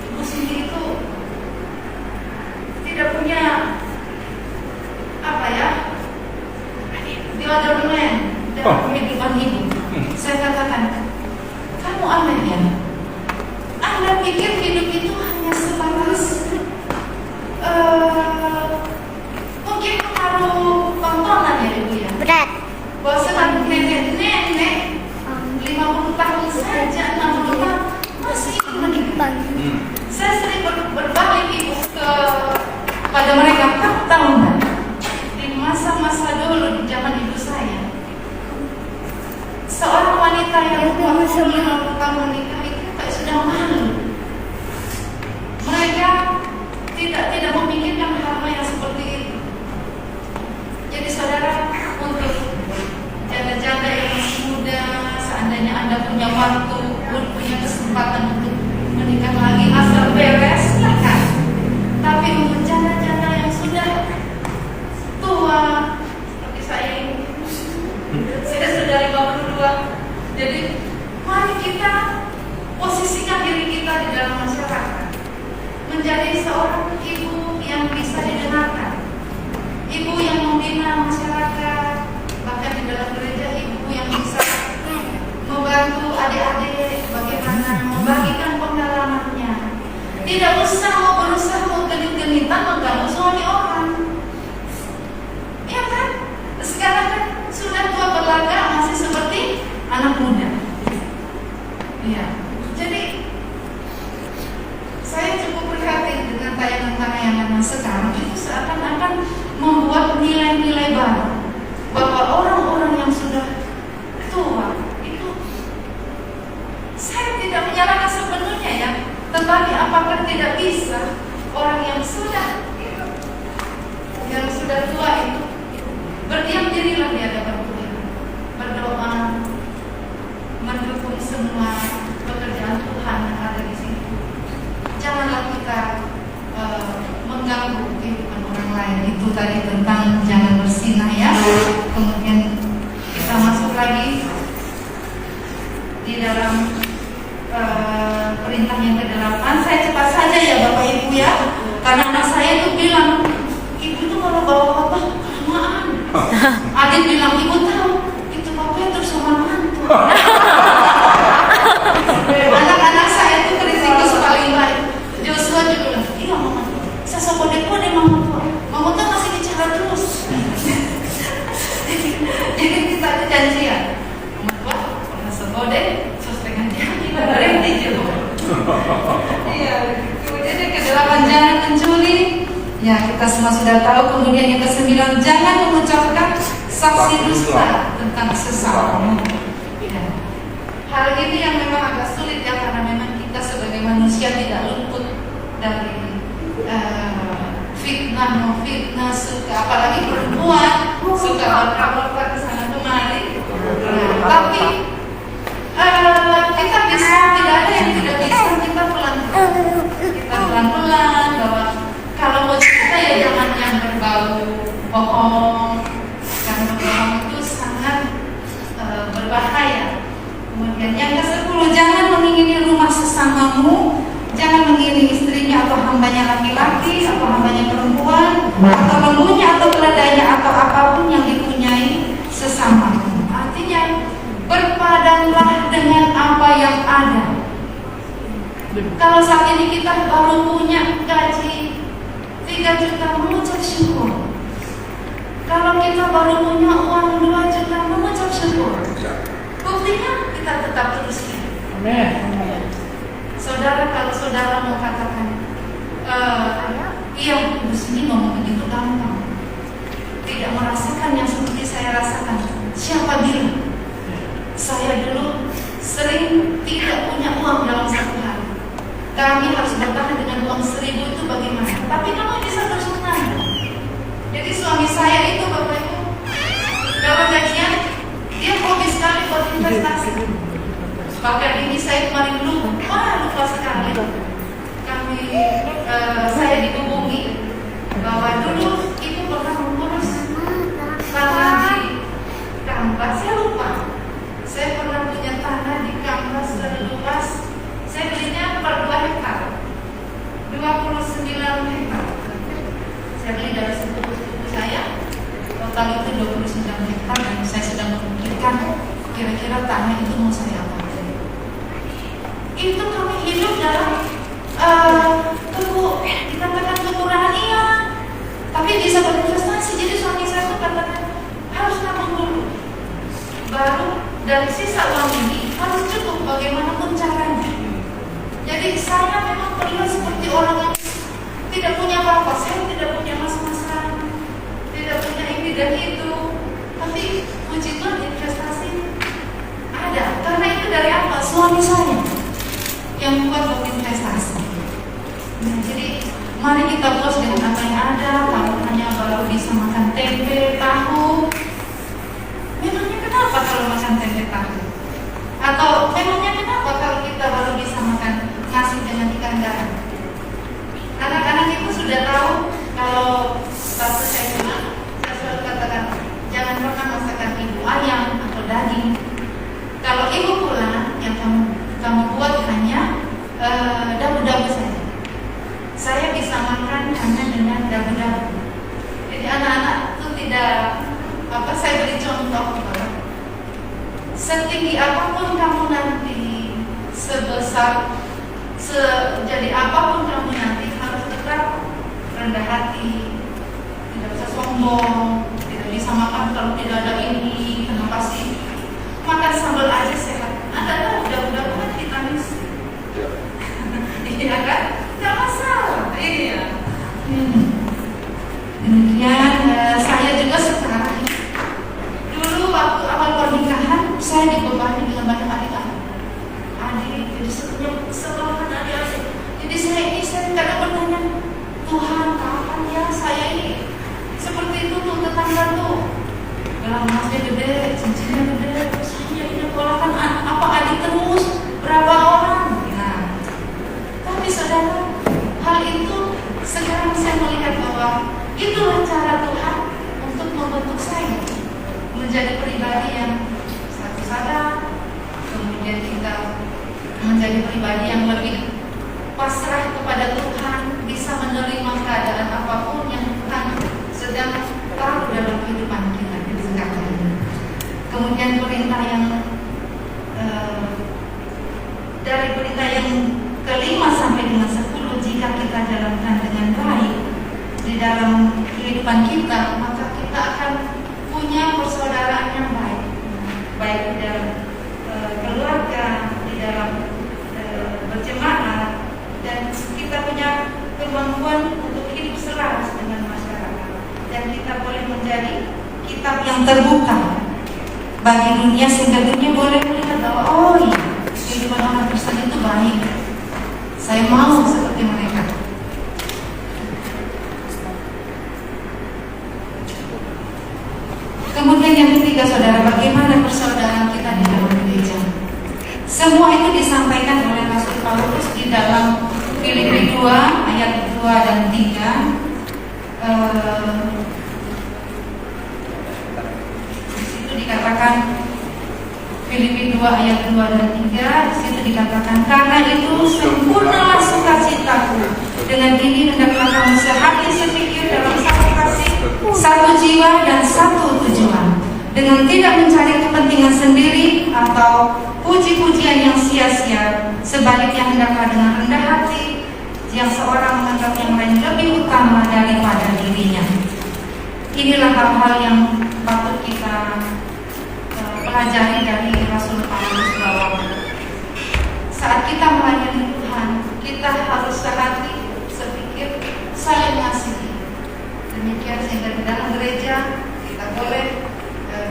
Ibu Cindy itu tidak punya deodorant dalam kehidupan hidup. Saya katakan, kamu aneh ya. Anda pikir hidup itu hanya sebatas mungkin pengaruh tontonan ya Ibu ya. Berat. Bahwa nenek 50 tahun saja, 60 tahun masih menikah. Saya sering berbalik Ibu kepada mereka, kamu tahu nggak? Di masa-masa dulu, di zaman ibu saya, seorang wanita yang 50 tahun menikah itu kayak sudah malu. Mereka tidak memikirkan hal-hal yang seperti itu. Jadi saudara, untuk janda-janda yang masih muda, seandainya Anda punya waktu, punya kesempatan untuk menikah lagi, asal beres, silakan. Tapi untuk janda-janda yang sudah tua, seperti saya ini, saya sudah 52. Jadi mari kita posisikan diri kita di dalam masyarakat, menjadi seorang ibu yang bisa didengarkan, ibu yang membina masyarakat, bahkan di dalam gereja ibu yang bisa membantu adik-adik bagaimana membagikan pengalamannya. Tidak usah berusaha genit-genitan mengganggu suami orang. Ya kan? Sekarang kan sudah tua berlaga masih seperti anak muda. Iya. Jadi saya cukup prihatin dengan tayangan-tayangan sekarang itu seakan-akan membuat nilai-nilai baru bahwa orang-orang yang sudah tua itu, saya tidak menyalahkan sepenuhnya ya, tetapi apakah tidak bisa orang yang sudah tua itu berdiam dirilah di hadapan Tuhan, berdoa, mendukung semua pekerjaan Tuhan yang ada di sini. Janganlah kita mengganggu kehidupan orang lain. Itu tadi tentang jangan bersinah ya. Kemudian kita masuk lagi di dalam perintah yang ke-8. Saya cepat saja ya Bapak Ibu ya, karena anak saya itu bilang, Ibu itu kalau bawa khotbah kelamaan. Adik bilang, Ibu tahu itu Pak Petrus sama mantu. Anak-anak saya itu kritikus paling baik. Joshua juga bilang, iya mama, saya sokode-kode mama tuh masih bicara terus. Jadi kita ada janjian, mama tua pernah sokode, terus dengan janji berhenti juga. Iya, kemudian yang ke-8 jangan mencuri. Ya, kita semua sudah tahu. Kemudian yang ke-9 jangan mengucapkan saksi dusta tentang sesama. Ya. Hal ini yang memang agak sulit ya, karena memang kita sebagai manusia tidak luput dari fitnah, suka, apalagi perempuan suka berkabar ke sana kemari. Tapi kita bisa, tidak ada yang tidak bisa, kita pelan-pelan bahwa kalau mau cerita ya jangan yang berbau bohong, karena bohong itu sangat berbahaya. Kemudian yang ke-10 jangan mengingini rumah sesamamu, jangan mengingini istrinya atau hambanya laki-laki atau hambanya perempuan atau lembunya atau keledainya atau apapun yang dipunyai sesamamu. Artinya berpadanlah dengan apa yang ada, Kalau saat ini kita baru punya gaji 3 juta, mengucap syukur. Kalau kita baru punya uang 2 juta, mengucap syukur. Buktinya kita tetap teruskan. Saudara, kalau saudara mau katakan, iya, ibu sini ngomong begitu gampang, tidak merasakan yang seperti saya rasakan. Siapa bilang? Saya dulu sering tidak punya uang dalam satu hari. Kami harus bertahan dengan uang 1.000 itu bagaimana? Tapi kamu bisa terus menang. Jadi suami saya itu Bapak Ibu, dalam gajian dia hobi sekali buat investasi. Bahkan ini saya kemarin lupa sekali. Saya dihubungi bahwa dulu ibu pernah mengurus tanah di Kambas, saya lupa. Saya pernah punya tanah di Kambas seluas, saya belinya per 2 hektar, 29 hektar. Saya beli dari sepupu saya, total itu 29 hektar, dan saya sedang memikirkan kira-kira tanah itu mau saya apa. Itu kami hidup dalam dikatakan kekurangan, iya, tapi bisa berinvestasi. Jadi suami saya itu katakan harus nabung dulu, baru dari sisa uang ini harus cukup bagaimanapun caranya. Jadi saya memang terlihat seperti orang yang tidak punya apa-apa. Saya tidak punya mas-masan, tidak punya ini dan itu, tapi puji Tuhan investasi ada. Karena itu dari apa? Suami saya yang membuat investasi. Nah, jadi mari kita puas dengan apa yang ada. Kalau hanya baru bisa makan tempe, tahu, memangnya kenapa kalau makan tempe, tahu? Atau memangnya kenapa kalau kita baru bisa makan nasi dengan ikan garam? Anak-anak itu sudah tahu kalau waktu saya bilang, saya selalu katakan jangan pernah masakan ibu ayam atau daging. Kalau ibu pulang, yang kamu buat hanya dabu-dabu saja. Saya bisa makan hanya dengan dabu-dabu. Jadi anak-anak itu tidak saya beri contoh bahwa setinggi apapun kamu nanti, jadi apapun kamu nanti harus tetap rendah hati, tidak bisa sombong, tidak bisa makan kalau tidak ada ini, kenapa sih makan sambal aja sehat. Anda tahu dabu-dabu kan vitamin C. Iya kan? Tidak masalah. Iya. Kemudian saya juga sekarang, dulu waktu awal pernikahan saya dibebani dengan banyak adik-adik. Jadi sebelahan adik-adik. Jadi saya kadang bertanya, Tuhan kapan ya saya ini seperti itu tuh tetangga tuh, gelang emasnya gede, cincinnya gede, saya ini polakan apa adik terus berapa orang. Tapi saudara, hal itu sekarang saya melihat bahwa itulah cara Tuhan untuk membentuk saya menjadi pribadi yang satu sadar, kemudian kita menjadi pribadi yang lebih pasrah kepada Tuhan, bisa menerima keadaan apapun yang Tuhan sedang taruh dalam kehidupan kita sekarang ini. Kemudian perintah yang dari perintah yang ke-5 sampai dengan 10, jika kita jalankan dengan baik di dalam kehidupan kita, maka kita akan punya persaudaraan yang baik, baik di dalam keluarga, di dalam berjemaat, dan kita punya kemampuan untuk hidup selaras dengan masyarakat, dan kita boleh menjadi kitab yang terbuka bagi dunia, sehingga dunia boleh melihat bahwa oh iya, kehidupan orang Kristen itu baik. Saya mau seperti mereka. Kemudian yang ketiga, saudara, bagaimana persaudaraan kita di dalam gereja? Semua itu disampaikan oleh Rasul Paulus di dalam Filipi 2 ayat 2 dan 3. Di situ dikatakan, Filipi 2 ayat 2 dan 3, di situ dikatakan, karena itu sempurnalah sukacitaku. Dengan ini hendaklah kamu sehati sepikir dalam satu kasih, satu jiwa dan satu tujuan, dengan tidak mencari kepentingan sendiri atau puji-pujian yang sia-sia, sebaliknya hendaklah dengan rendah hati, yang seorang menganggap yang lain lebih utama daripada dirinya. Inilah hal-hal yang patut kita pelajari dari Rasul Paulus, bahwa saat kita melayani Tuhan, kita harus sehati, sepikir, saling mengasihi. Demikian sehingga di dalam gereja kita boleh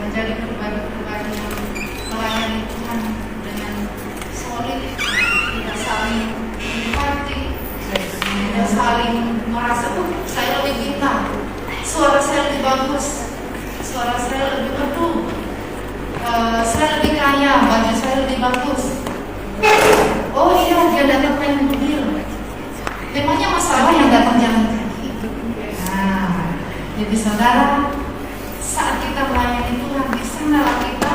menjadi pribadi-pribadi yang melayani Tuhan dengan solid, tidak saling empati, tidak saling merasa saya lebih pintar, suara saya lebih bagus, suara saya lebih merdu, saya lebih kaya, baju saya lebih bagus. Oh iya, dia datang naik mobil. Memangnya masalah yang datang jalan kaki. Nah, jadi saudara, saat kita melayani Tuhan, di sanalah kita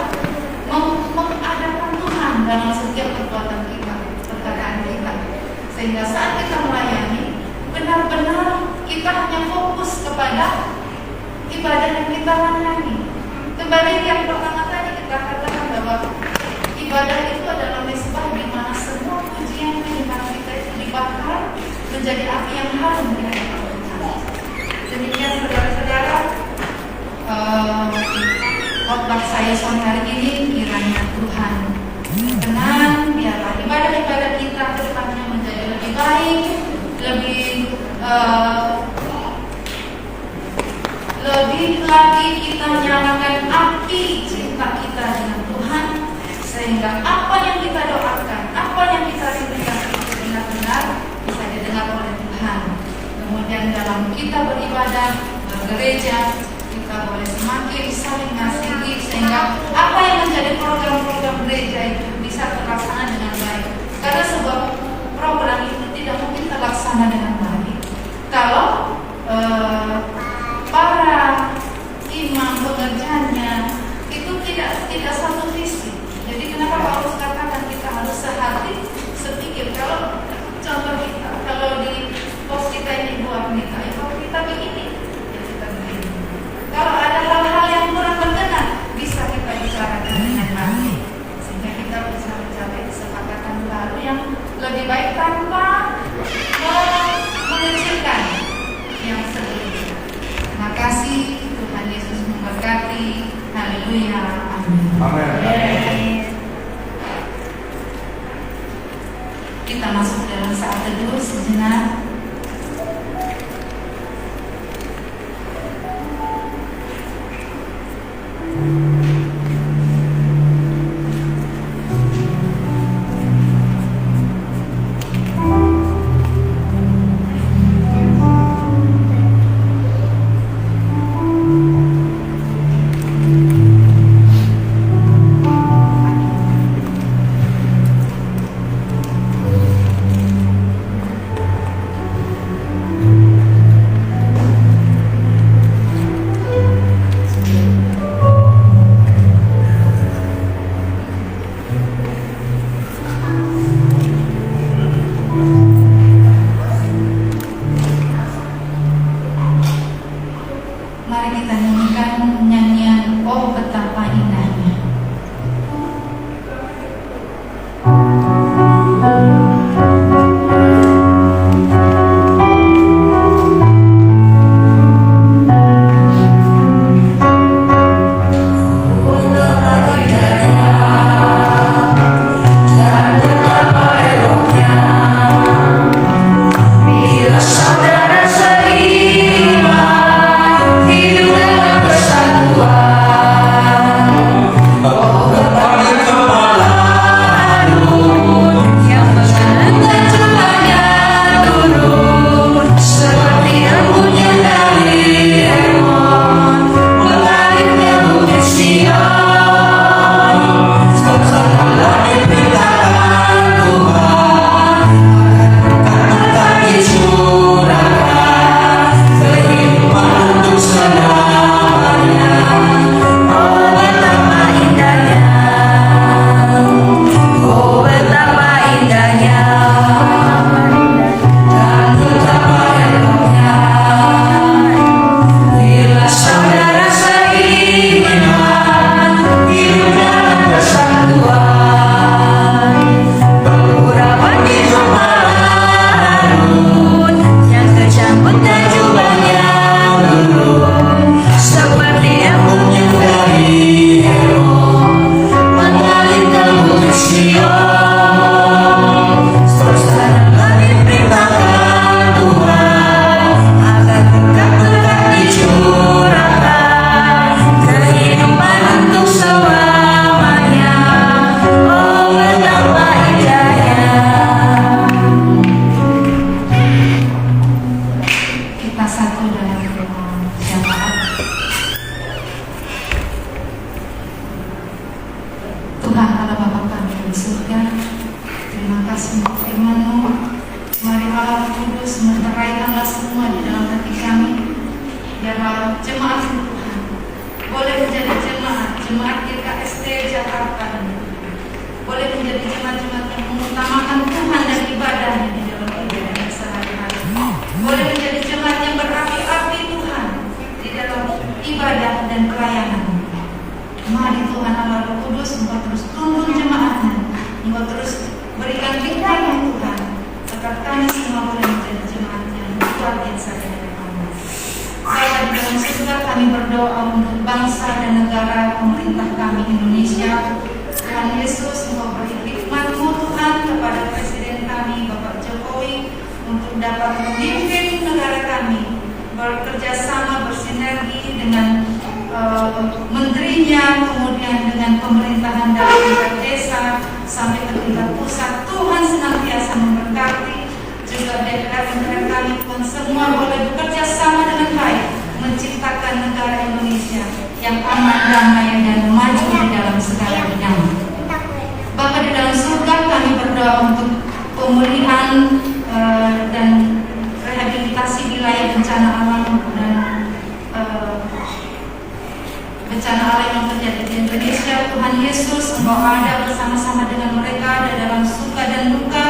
mengadakan Tuhan dalam setiap perbuatan kita, perkataan kita. Sehingga saat kita melayani, benar-benar kita hanya fokus kepada ibadah yang kita layani. Kembali yang pertama tadi kita katakan bahwa ibadah itu adalah mesbah di mana semua pujian kehidupan kita itu dibakar menjadi api yang harum di hadapan Tuhan. Demikian saudara-saudara, khotbah saya sore hari ini, kiranya Tuhan berkenan, biarlah ibadah-ibadah kita ke depannya menjadi lebih baik, lebih lagi kita nyalakan api cinta kita dengan Tuhan, sehingga apa yang kita doakan, apa yang kita rindukan itu benar-benar bisa didengar oleh Tuhan. Kemudian dalam kita beribadah, bergereja, kita boleh semakin saling mengasihi, sehingga apa yang menjadi program-program gereja itu bisa terlaksana dengan baik. Karena sebuah program itu tidak mungkin terlaksana dengan baik kalau para imam pengerjanya itu tidak satu visi. Jadi kenapa Paulus katakan kita harus sehati, sepikir. Kalau contoh kita, kalau di pos kita ini buat kita, kalau kita begini, ya kita begini. Kalau ada hal-hal yang kurang berkenan, bisa kita bicarakan dengan baik, sehingga kita bisa mencapai kesepakatan baru yang lebih baik tanpa mengecilkan yang sebelumnya. Terima kasih, Tuhan Yesus memberkati. Haleluya. Amin. Kita masuk dalam saat teduh sejenak. karyakanlah semua di dalam hati kami. Biarlah jemaat Tuhan boleh menjadi jemaat GKST Jakarta ini boleh menjadi jemaat-jemaat yang mengutamakan Tuhan dan ibadahnya di dalam ibadah sehari-hari. Boleh menjadi jemaat yang berapi-api Tuhan di dalam ibadah dan pelayanan. Mari Tuhan Allah Roh Kudus, Engkau terus tuntun jemaatnya, Engkau terus berikan hikmat Tuhan, agar kami semua boleh menjadi jemaat yang luar biasa di hadapan-Mu. Bapa di dalam surga, kami berdoa untuk bangsa dan negara pemerintah kami Indonesia. Tuhan Yesus, Engkau beri hikmat-Mu Tuhan kepada Presiden kami Bapak Jokowi untuk dapat memimpin negara kami, bekerja sama bersinergi dengan menterinya, kemudian dengan pemerintahan dari tingkat desa sampai ke tingkat pusat. Tuhan senantiasa memberkati juga DPR kami pun semua boleh bekerja sama dengan baik menciptakan negara Indonesia yang aman, damai dan maju di dalam segala bidang. Bapa di dalam surga, kami berdoa untuk pemulihan dan rehabilitasi wilayah bencana alam dan bencana alam yang terjadi di Indonesia. Tuhan Yesus, Engkau ada bersama-sama dengan mereka dan dalam suka dan duka.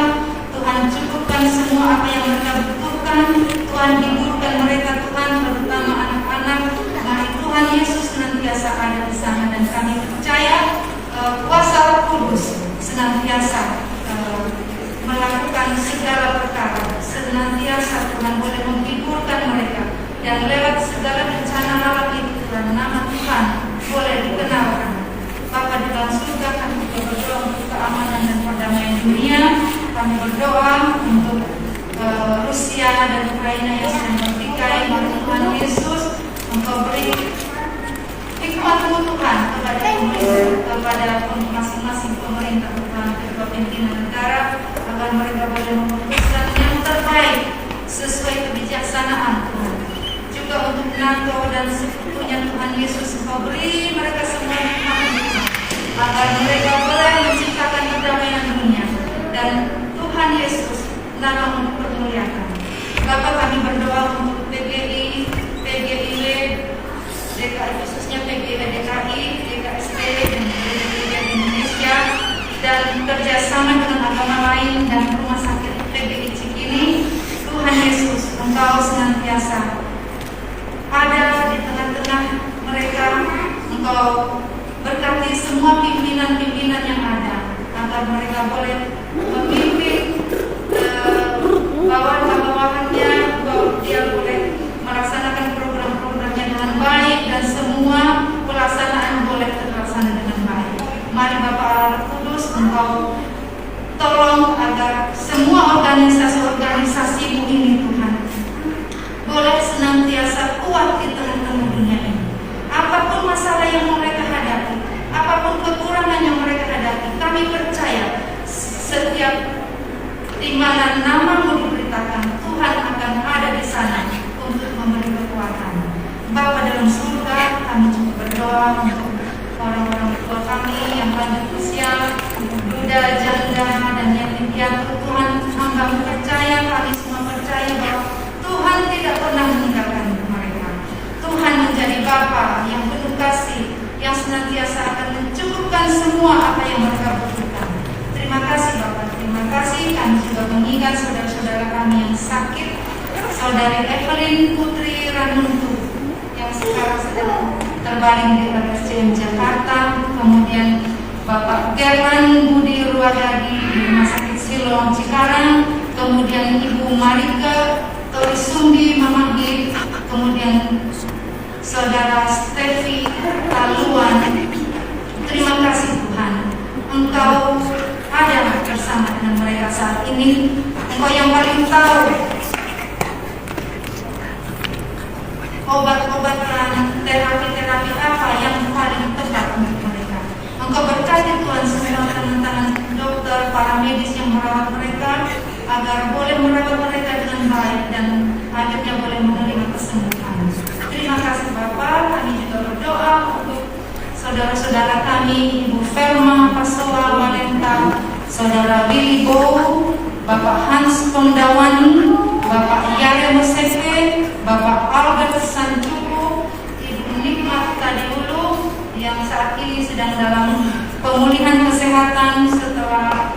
Tuhan cukupkan semua apa yang mereka butuhkan. Tuhan hiburkan mereka Tuhan, terutama anak-anak. Mari Tuhan Yesus senantiasa ada di sana dan kami percaya kuasa Roh Kudus senantiasa melakukan segala perkara. Senantiasa Tuhan boleh menghiburkan mereka dan lewat segala bencana alam itu Tuhan, nama Tuhan boleh dikenalkan. Bapa di dalam surga, kami juga berdoa untuk keamanan dan perdamaian dunia. Kami berdoa untuk Rusia dan Ukraina yang sedang bertikai. Mari Tuhan Yesus, Engkau beri hikmat-Mu Tuhan kepada pemerintah, kepada masing-masing pemerintah Tuhan, kedua pimpinan negara, agar mereka boleh memutuskan yang terbaik sesuai kebijaksanaan Tuhan. Juga untuk NATO dan sekutunya Tuhan Yesus, Engkau beri mereka semua hikmat agar mereka boleh menciptakan perdamaian dunia dan Tuhan Yesus nama-Mu dipermuliakan. Bapa, kami berdoa untuk PGI, PGIW, DKI khususnya PGIW DKI, DKST dan PGIW Indonesia dan kerjasama dengan agama lain dan rumah sakit PGI Cikini. Tuhan Yesus, Engkau senantiasa ada di tengah-tengah mereka. Engkau berkati semua pimpinan-pimpinan yang ada agar mereka boleh memimpin bawahan-bawahannya, dia boleh melaksanakan program-programnya dengan baik dan semua pelaksanaan boleh terlaksana dengan baik. Mari Bapak Allah Kudus, Engkau tolong agar semua organisasi-organisasi-Mu ini Tuhan boleh senantiasa kuat di tengah-tengah dunia ini. Apapun masalah yang mereka hadapi, apapun kekurangan yang mereka hadapi, kami percaya setiap di mana nama-Mu diberitakan, Tuhan akan ada di sana untuk memberi kekuatan. Bapa dalam surga, kami juga berdoa untuk orang-orang tua kami yang lanjut usia, duda, janda, dan yatim piatu. Tuhan, hamba-Mu percaya, kami semua percaya bahwa Tuhan tidak pernah meninggalkan mereka. Tuhan menjadi Bapa yang penuh kasih, yang senantiasa akan mencukupkan semua apa yang mereka butuhkan. Terima kasih Bapak, terima kasih. Kami juga mengingat saudara-saudara kami yang sakit, Saudari Evelyn Putri Ranuntu yang sekarang sedang terbaring di RSCM Jakarta, kemudian Bapak German Budi Ruwadadi di Rumah Sakit Siloam Cikarang, kemudian Ibu Marika Torisumbi Mamahid, kemudian Saudara Stevi Taluan. Terima kasih Tuhan, Engkau ada bersama dengan mereka saat ini. Engkau yang paling tahu obat-obatan, terapi-terapi apa yang paling tepat untuk mereka. Engkau berkati Tuhan semua teman-teman dokter, para medis yang merawat mereka, agar boleh merawat mereka dengan baik dan akhirnya boleh menerima kesembuhan. Terima kasih Bapak. Kami juga berdoa untuk saudara-saudara kami, Ibu Ferma Pasoa Walenta, Saudara Willy Bow, Bapak Hans Pondawani, Bapak Yare Mosepe, Bapak Albert Sanjuku, Ibu Nikmat Kadiulu yang saat ini sedang dalam pemulihan kesehatan setelah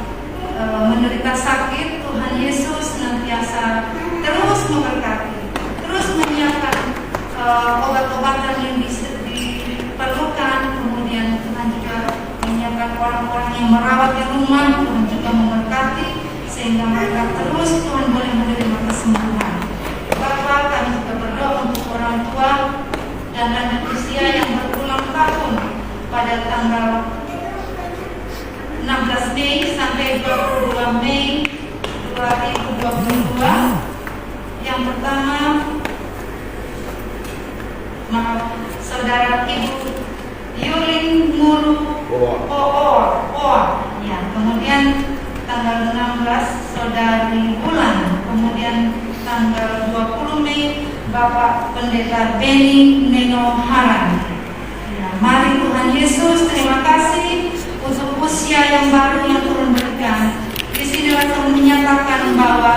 menderita sakit. Tuhan Yesus senantiasa terus memberkati, terus menyiapkan obat-obatan yang diperlukan. Kemudian Tuhan juga menyiapkan orang-orang yang merawat di rumah. Tuhan juga memberkati sehingga mereka terus Tuhan boleh menerima kesembuhan. Bapak, kami juga berdoa untuk orang tua dan lanjut usia yang berulang tahun pada tanggal 16 Mei sampai 22 Mei 2022. Yang pertama, Saudara Ibu Yulin Muru ya. Kemudian tanggal 16 Saudari Bulan. Kemudian tanggal 20 Mei Bapak Pendeta Beni Neno Haran. Ya, mari Tuhan Yesus, terima kasih untuk usia yang baru yang Tuhan berikan. Di sinilah Tuhan menyatakan bahwa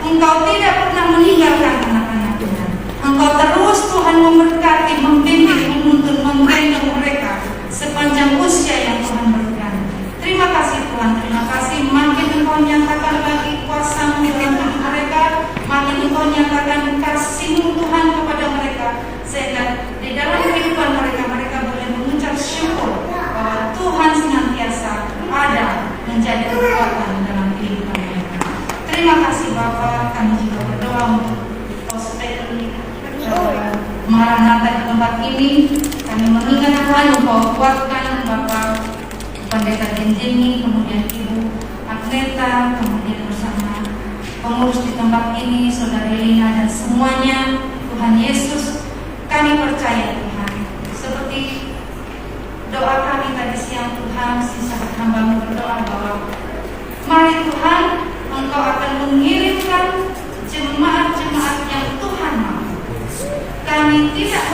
Engkau tidak pernah meninggalkan anak-anak Tuhan. Engkau terus Tuhan memberkati, membimbing, menuntun, membentuk mereka sepanjang usia yang Tuhan berikan. Terima kasih Tuhan, terima kasih. Makin Engkau nyatakan lagi kuasa-Mu dalam hidup mereka, makin Engkau nyatakan kasih-Mu Tuhan kepada mereka, sehingga di dalam kehidupan mereka boleh mengucap syukur bahwa Tuhan senantiasa ada menjadi kekuatan dalam kehidupan mereka. Terima kasih Bapak. Kami juga berdoa untuk ospek Maranatha di tempat ini. Kami mengingat Tuhan, Engkau kuatkan Bapak Pendeta Jenjeni, kemudian Ibu Agneta, kemudian bersama pengurus di tempat ini, Saudari Lina dan semuanya. Tuhan Yesus, kami percaya Tuhan, seperti doa kami tadi siang Tuhan, sisa hamba-Mu berdoa bahwa mari Tuhan, Engkau akan mengirimkan jemaat-jemaat yang Tuhan mau. Kami tidak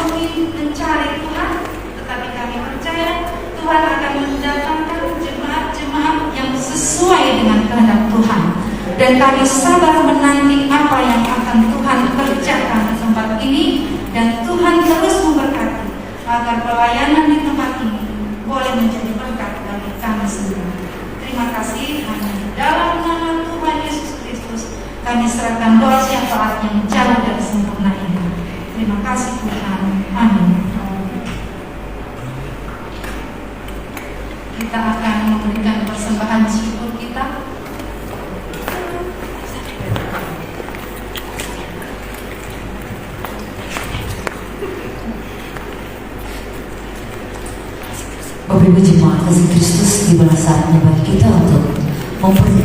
mencari Tuhan, tetapi kami percaya Tuhan akan mendatangkan jemaat-jemaat yang sesuai dengan kehendak Tuhan. Dan kami sabar menanti apa yang akan Tuhan kerjakan di tempat ini. Dan Tuhan terus memberkati agar pelayanan di tempat ini boleh menjadi berkat bagi kami semua. Terima kasih. Hanya di dalam nama Tuhan Yesus Kristus kami serahkan doa syafaat yang jauh dari sempurna ini. Terima kasih Tuhan. Amin. Kita akan memberikan persembahan syukur kita. Bapak Ibu Jemaat kasih Kristus, tibalah saatnya bagi kita untuk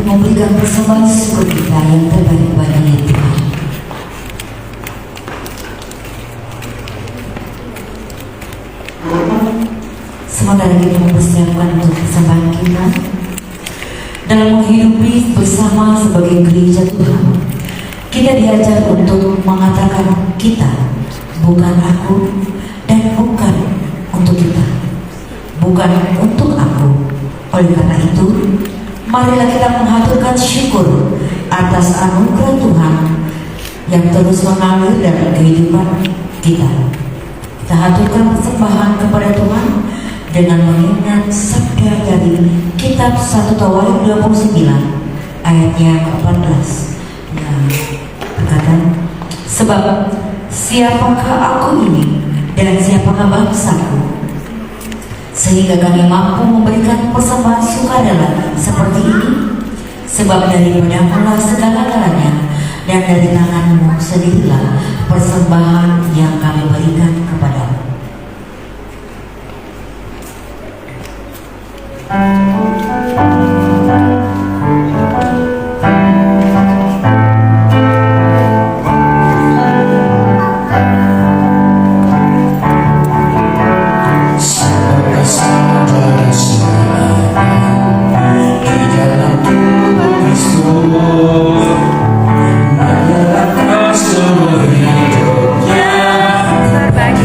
memberikan persembahan syukur kita yang terbaik bagi Tuhan. Sementara kita mempersiapkan untuk persembahan kita dalam menghidupi bersama sebagai gereja Tuhan, kita diajar untuk mengatakan kita, bukan aku, dan bukan untuk kita, bukan untuk aku. Oleh karena itu, marilah kita mengaturkan syukur atas anugerah Tuhan yang terus mengalir dalam kehidupan kita. Kita haturkan persembahan kepada Tuhan dengan mengingat sabda dari kitab 1 Tawarikh 29 ayatnya ke-14 yang berkata, sebab siapakah aku ini dan siapakah bangsaku, sehingga kami mampu memberikan persembahan sukadala seperti ini. Sebab daripada-Mu segala-galanya, dan dari tangan-Mu sendirilah persembahan yang kami berikan kepadamu. Berbagi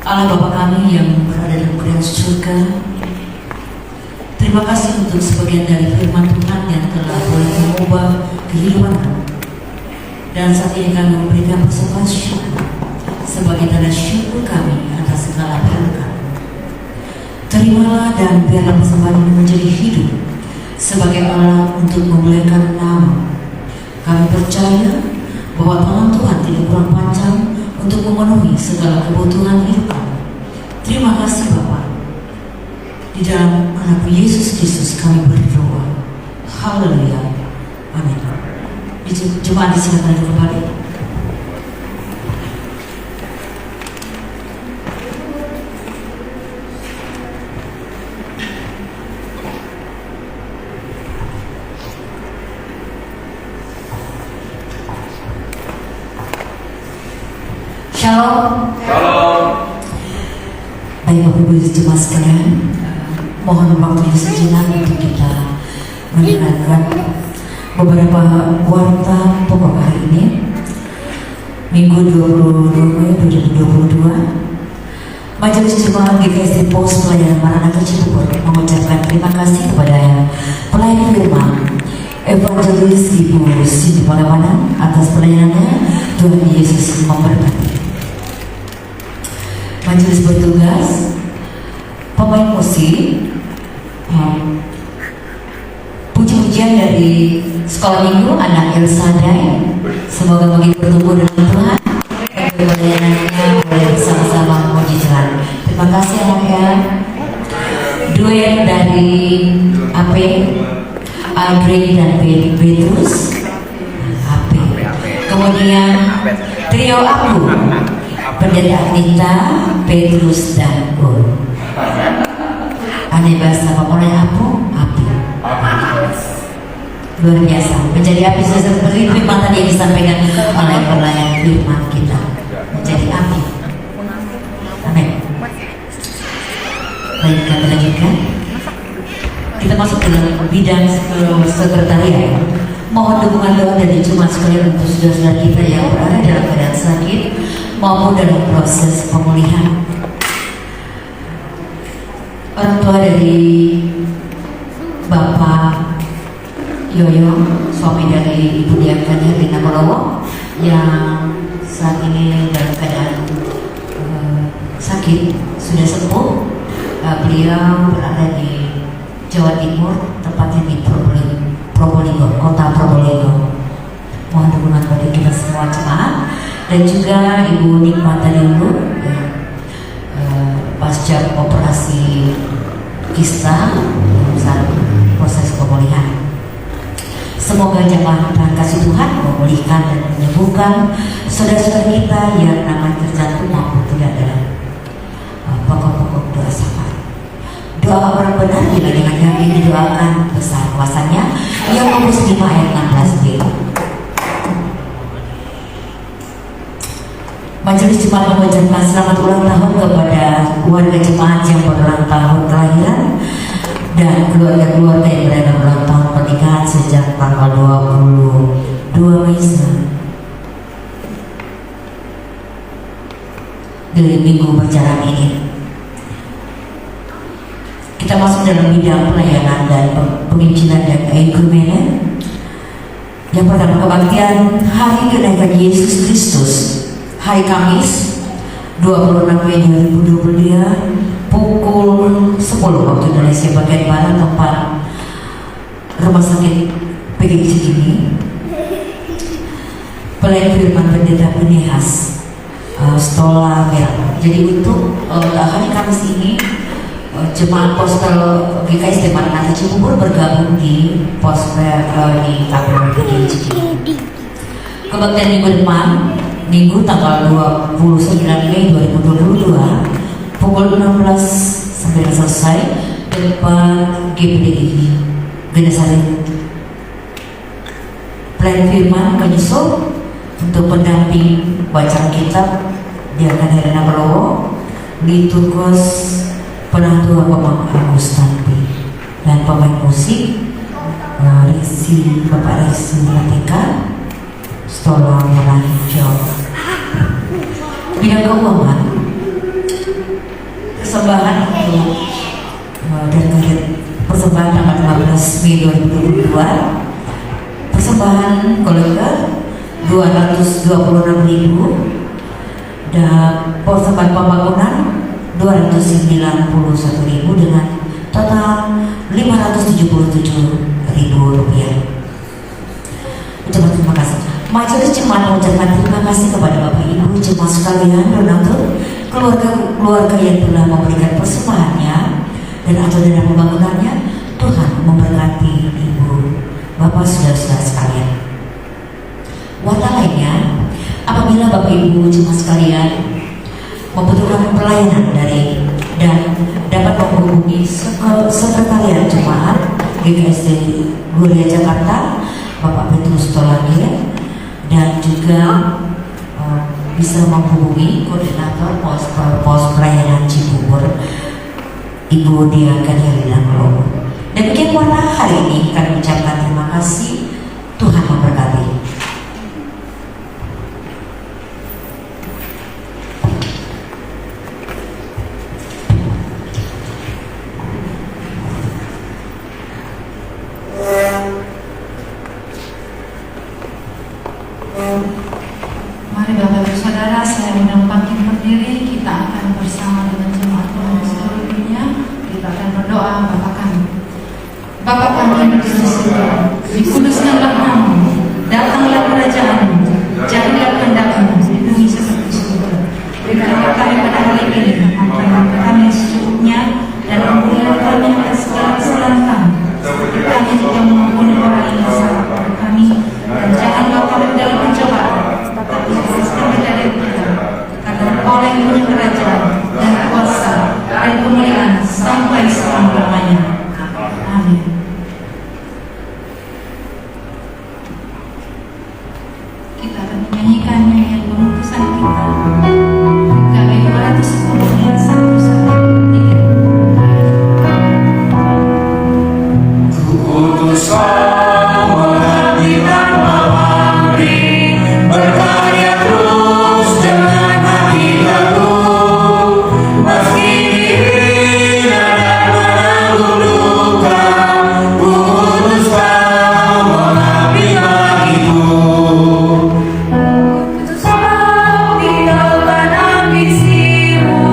Allah Bapa kami yang berada dalam kerajaan surga, terima kasih untuk sebagian dari firman Tuhan yang telah boleh mengubah kehidupan kami. Dan saat ini kami memberikan persembahan syukur sebagai tanda syukur kami atas segala berkat. Terimalah dan biarlah persembahan ini menjadi hidup sebagai alat untuk memuliakan nama. Kami percaya bahwa tangan Tuhan tidak kurang panjang untuk memenuhi segala kebutuhan hidup kami. Terima kasih Bapa. Di dalam nama Yesus Kristus kami berdoa. Haleluya. Amin. Jemaat disilakan duduk kembali. Shalom. Baik Bapak Ibu jemaat sekalian, mohon waktunya sejenak untuk kita mendengarkan beberapa warta pokok hari ini, Minggu 22 Mei 2022. Majelis Jemaat GKSD Pos Pelayanan Maranatha Cibubur mengucapkan terima kasih kepada pelayan firman Evangelis Ibu Cindy Pangemanan atas pelayanannya. Tuhan Yesus memberkati. Majelis bertugas, pemain musik, puji-pujian dari sekolah minggu anak Elsa Day. Semoga makin bertumbuh dengan Tuhan dan pelayanannya boleh bersama-sama memuji Tuhan. Terima kasih anak-anak. Duet dari AP, Andre dan Petrus. AP. Kemudian trio aku, Pendeta Anita, Petrus dan Ul. Aneh bahasa mulai api. Luar biasa. Menjadi api seperti firman tadi yang disampaikan oleh pelayan firman kita. Menjadi api. Amin. Baik, kami lanjutkan. Kita masuk ke dalam bidang sekretariat. Mohon dukungan doa dari jemaat sekalian untuk saudara-saudara kita yang berada dalam keadaan sakit maupun dalam proses pemulihan. Orang tua dari Bapak Yoyo, suami dari Ibu Diakan Herlina Molowo, yang saat ini dalam keadaan sakit, sudah sembuh. Beliau berada di Jawa Timur, tepatnya di Probolinggo, kota Probolinggo. Mohon dukungan bagi kita semua jemaat dan juga Ibu Nikmat Tadiulu pasca operasi kista saat proses pemulihan. Semoga jemaat Tuhan kasih Tuhan memulihkan dan menyembuhkan saudara-saudara kita yang namanya terjatuh maupun tidak dalam pokok-pokok doa syafaat. Doa orang benar bila yang didoakan besar kuasanya. Yakobus 5 ayat 16b. Majelis Jemaat mengucapkan selamat ulang tahun kepada keluarga jemaat yang berulang tahun kelahiran dan keluarga-keluarga yang berada ulang tahun pernikahan sejak tanggal 22 Mei dari minggu berjalan ini. Kita masuk dalam bidang pelayanan dan penginjilan dan ekumener. Yang pertama, kebaktian Hari Kenaikan Yesus Kristus, hari Kamis 26 Mei 2022 pukul 10 waktu Indonesia bagian Barat, tempat Rumah Sakit PGI Cikini. Pelayan firman Pendeta Pinehas Stola Merah. Jadi untuk hari Kamis ini jemaat postal GKSD Maranatha Cibubur bergabung di di Kapel PGI Cikini. Kebaktian minggu depan, Minggu tanggal 29 Mei 2022 pukul 16 sampai selesai depan GPDI Genesari. Pelayan firman menyusul untuk pendamping bacaan kitab Diakan Herlina Molowo, liturgus penantu Bapak Agus Tanpi, dan pemain musik Bapak Risi Latika Stola Merah Hijau. Bidang keuangan, persembahan untuk dan persembahan tanggal 15 Mei 2022, persembahan kolektor 226.000 dan persembahan pembangunan 291.000 dengan total 577.000 rupiah. Ucapan terima kasih. Majelis Jemaat mengucapkan terima kasih kepada Bapak Ibu jemaat sekalian dan untuk keluarga yang telah memberikan persembahannya dan atau dana pembangunannya. Tuhan memberkati Ibu, Bapak, saudara-saudara sekalian. Warta lainnya, apabila Bapak Ibu jemaat sekalian membutuhkan pelayanan dari dan dapat menghubungi Sekretariat Jemaat GKSD Gloria Jakarta, Bapak Petrus Tolangir, dan juga bisa menghubungi Koordinator Pos Pelayanan Cibubur, Ibu Diakan Helena Malowo. Demikian warta hari ini, kami ucapkan terima kasih. Tuhan memberkati. Mari Bapak Ibu Saudara, saya undang bangkit berdiri. Kita akan bersama dengan jemaat Tuhan seluruh dunia. Kita akan berdoa Bapa kami. Bapa kami yang di surga, dikuduskanlah namamu, datanglah kerajaan-Mu, jadilah kehendak-Mu di bumi seperti di surga. Berikanlah kami pada hari ini makanan kami secukupnya, dan ampunilah kami atas segala kesalahan kami. Kami juga mengampuni orang yang salah kepada kami, dan janganlah kami dalam pencobaan, tetapi bebaskan kami dari yang karena Oleh yang punya kerajaan dan kuasa dan kemuliaan sampai selama-lamanya. Amin. Kita akan menyanyikan nyanyian pemutusan kita. KW 210 yang 113. Kutus kau menghati tanpa pamrih, berkarya terus dengan hati teguh, meski dihina dan menanggung luka. Kutus kau mengabdi bagiku. Kutus kau tinggalkan ambisimu,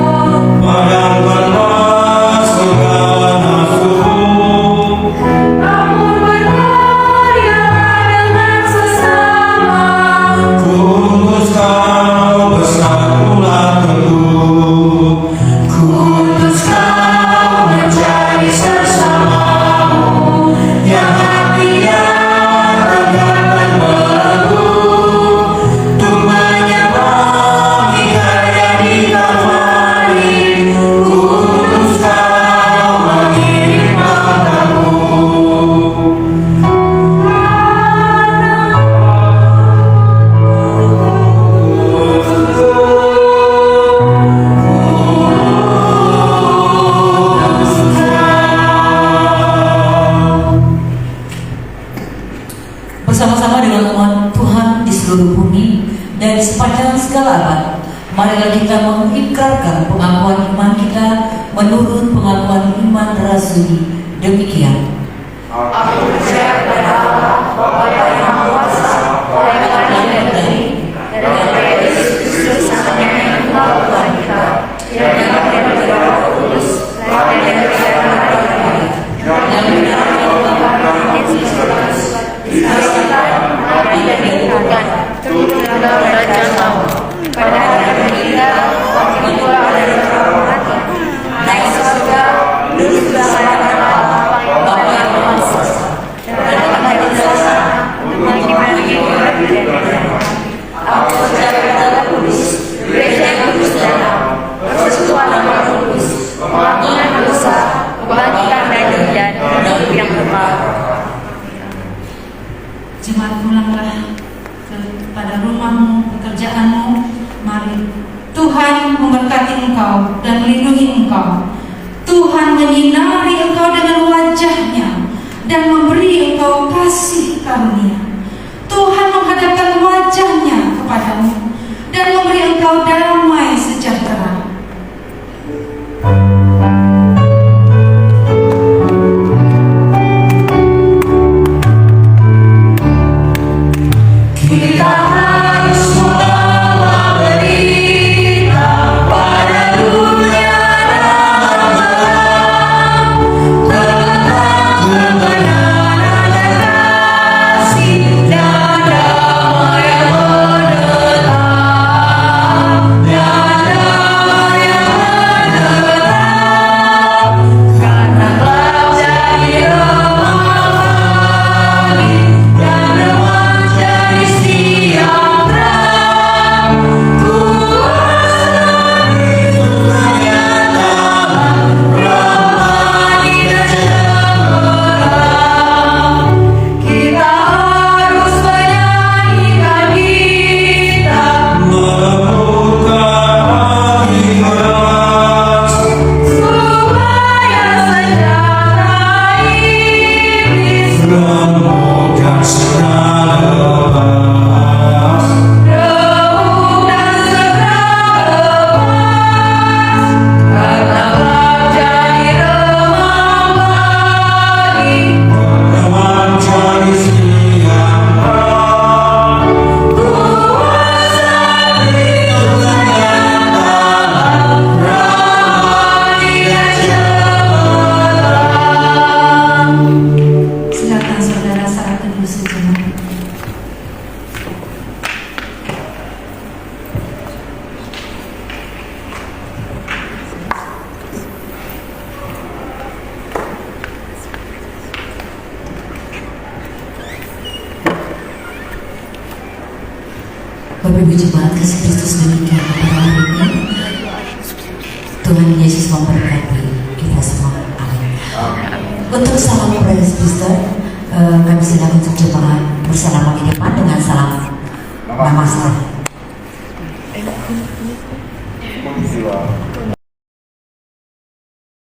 padamkanlah segala nafsumu. Namun berkaryalah dengan sesama. Kutus kau bersatulah teguh. Kutus kau mencari sesamamu, yang hatinya tegak dan melenggu, untuk menyembangi karya di Kalvari. Kutus kau mengirim matamu. Bersama-sama dengan umat Tuhan di seluruh bumi dan di sepanjang segala abad, marilah kita mengikrarkan pengakuan iman kita menurut pengakuan iman rasuli. Demikian. Aku percaya kepada Allah, Bapa yang Maha Kuasa, Tuhan yang dari dan kepada Yesus Kristus, Anaknya yang telah Tuhan kita, yang lahir dari Roh Kudus, lahir dari Maria, yang benar dari Bapa Yesus Kristus, diselamatkan, mati dan dikuburkan, turun dalam kerajaan maut. Pada hari meninggal, bangkit pula dari dalam mati, naik surga, duduk bersama Allah, Bapa yang Maha Kuasa, dan akan hadir di sana untuk menghakimi hidup dan mati. Aku percaya kepada Roh Kudus, Gereja yang kudus dan am, persekutuan yang Maha Kudus, pengampunan dosa, kebangkitan dari dan hidup yang kekal. Jemaat, pulanglah kepada rumahmu, pekerjaanmu. Mari Tuhan memberkati engkau dan melindungi engkau. Tuhan menyinari engkau dengan wajah-Nya dan memberi engkau kasih karunia. Tuhan menghadapkan wajah-Nya kepadamu dan memberi engkau damai sejahtera. Bapak Ibu Jemaat kasih Kristus demikian pada hari ini. Tuhan Yesus memberkati kita semua. Amin. Untuk salam praise sister, kami silakan untuk jemaat bersalaman di depan dengan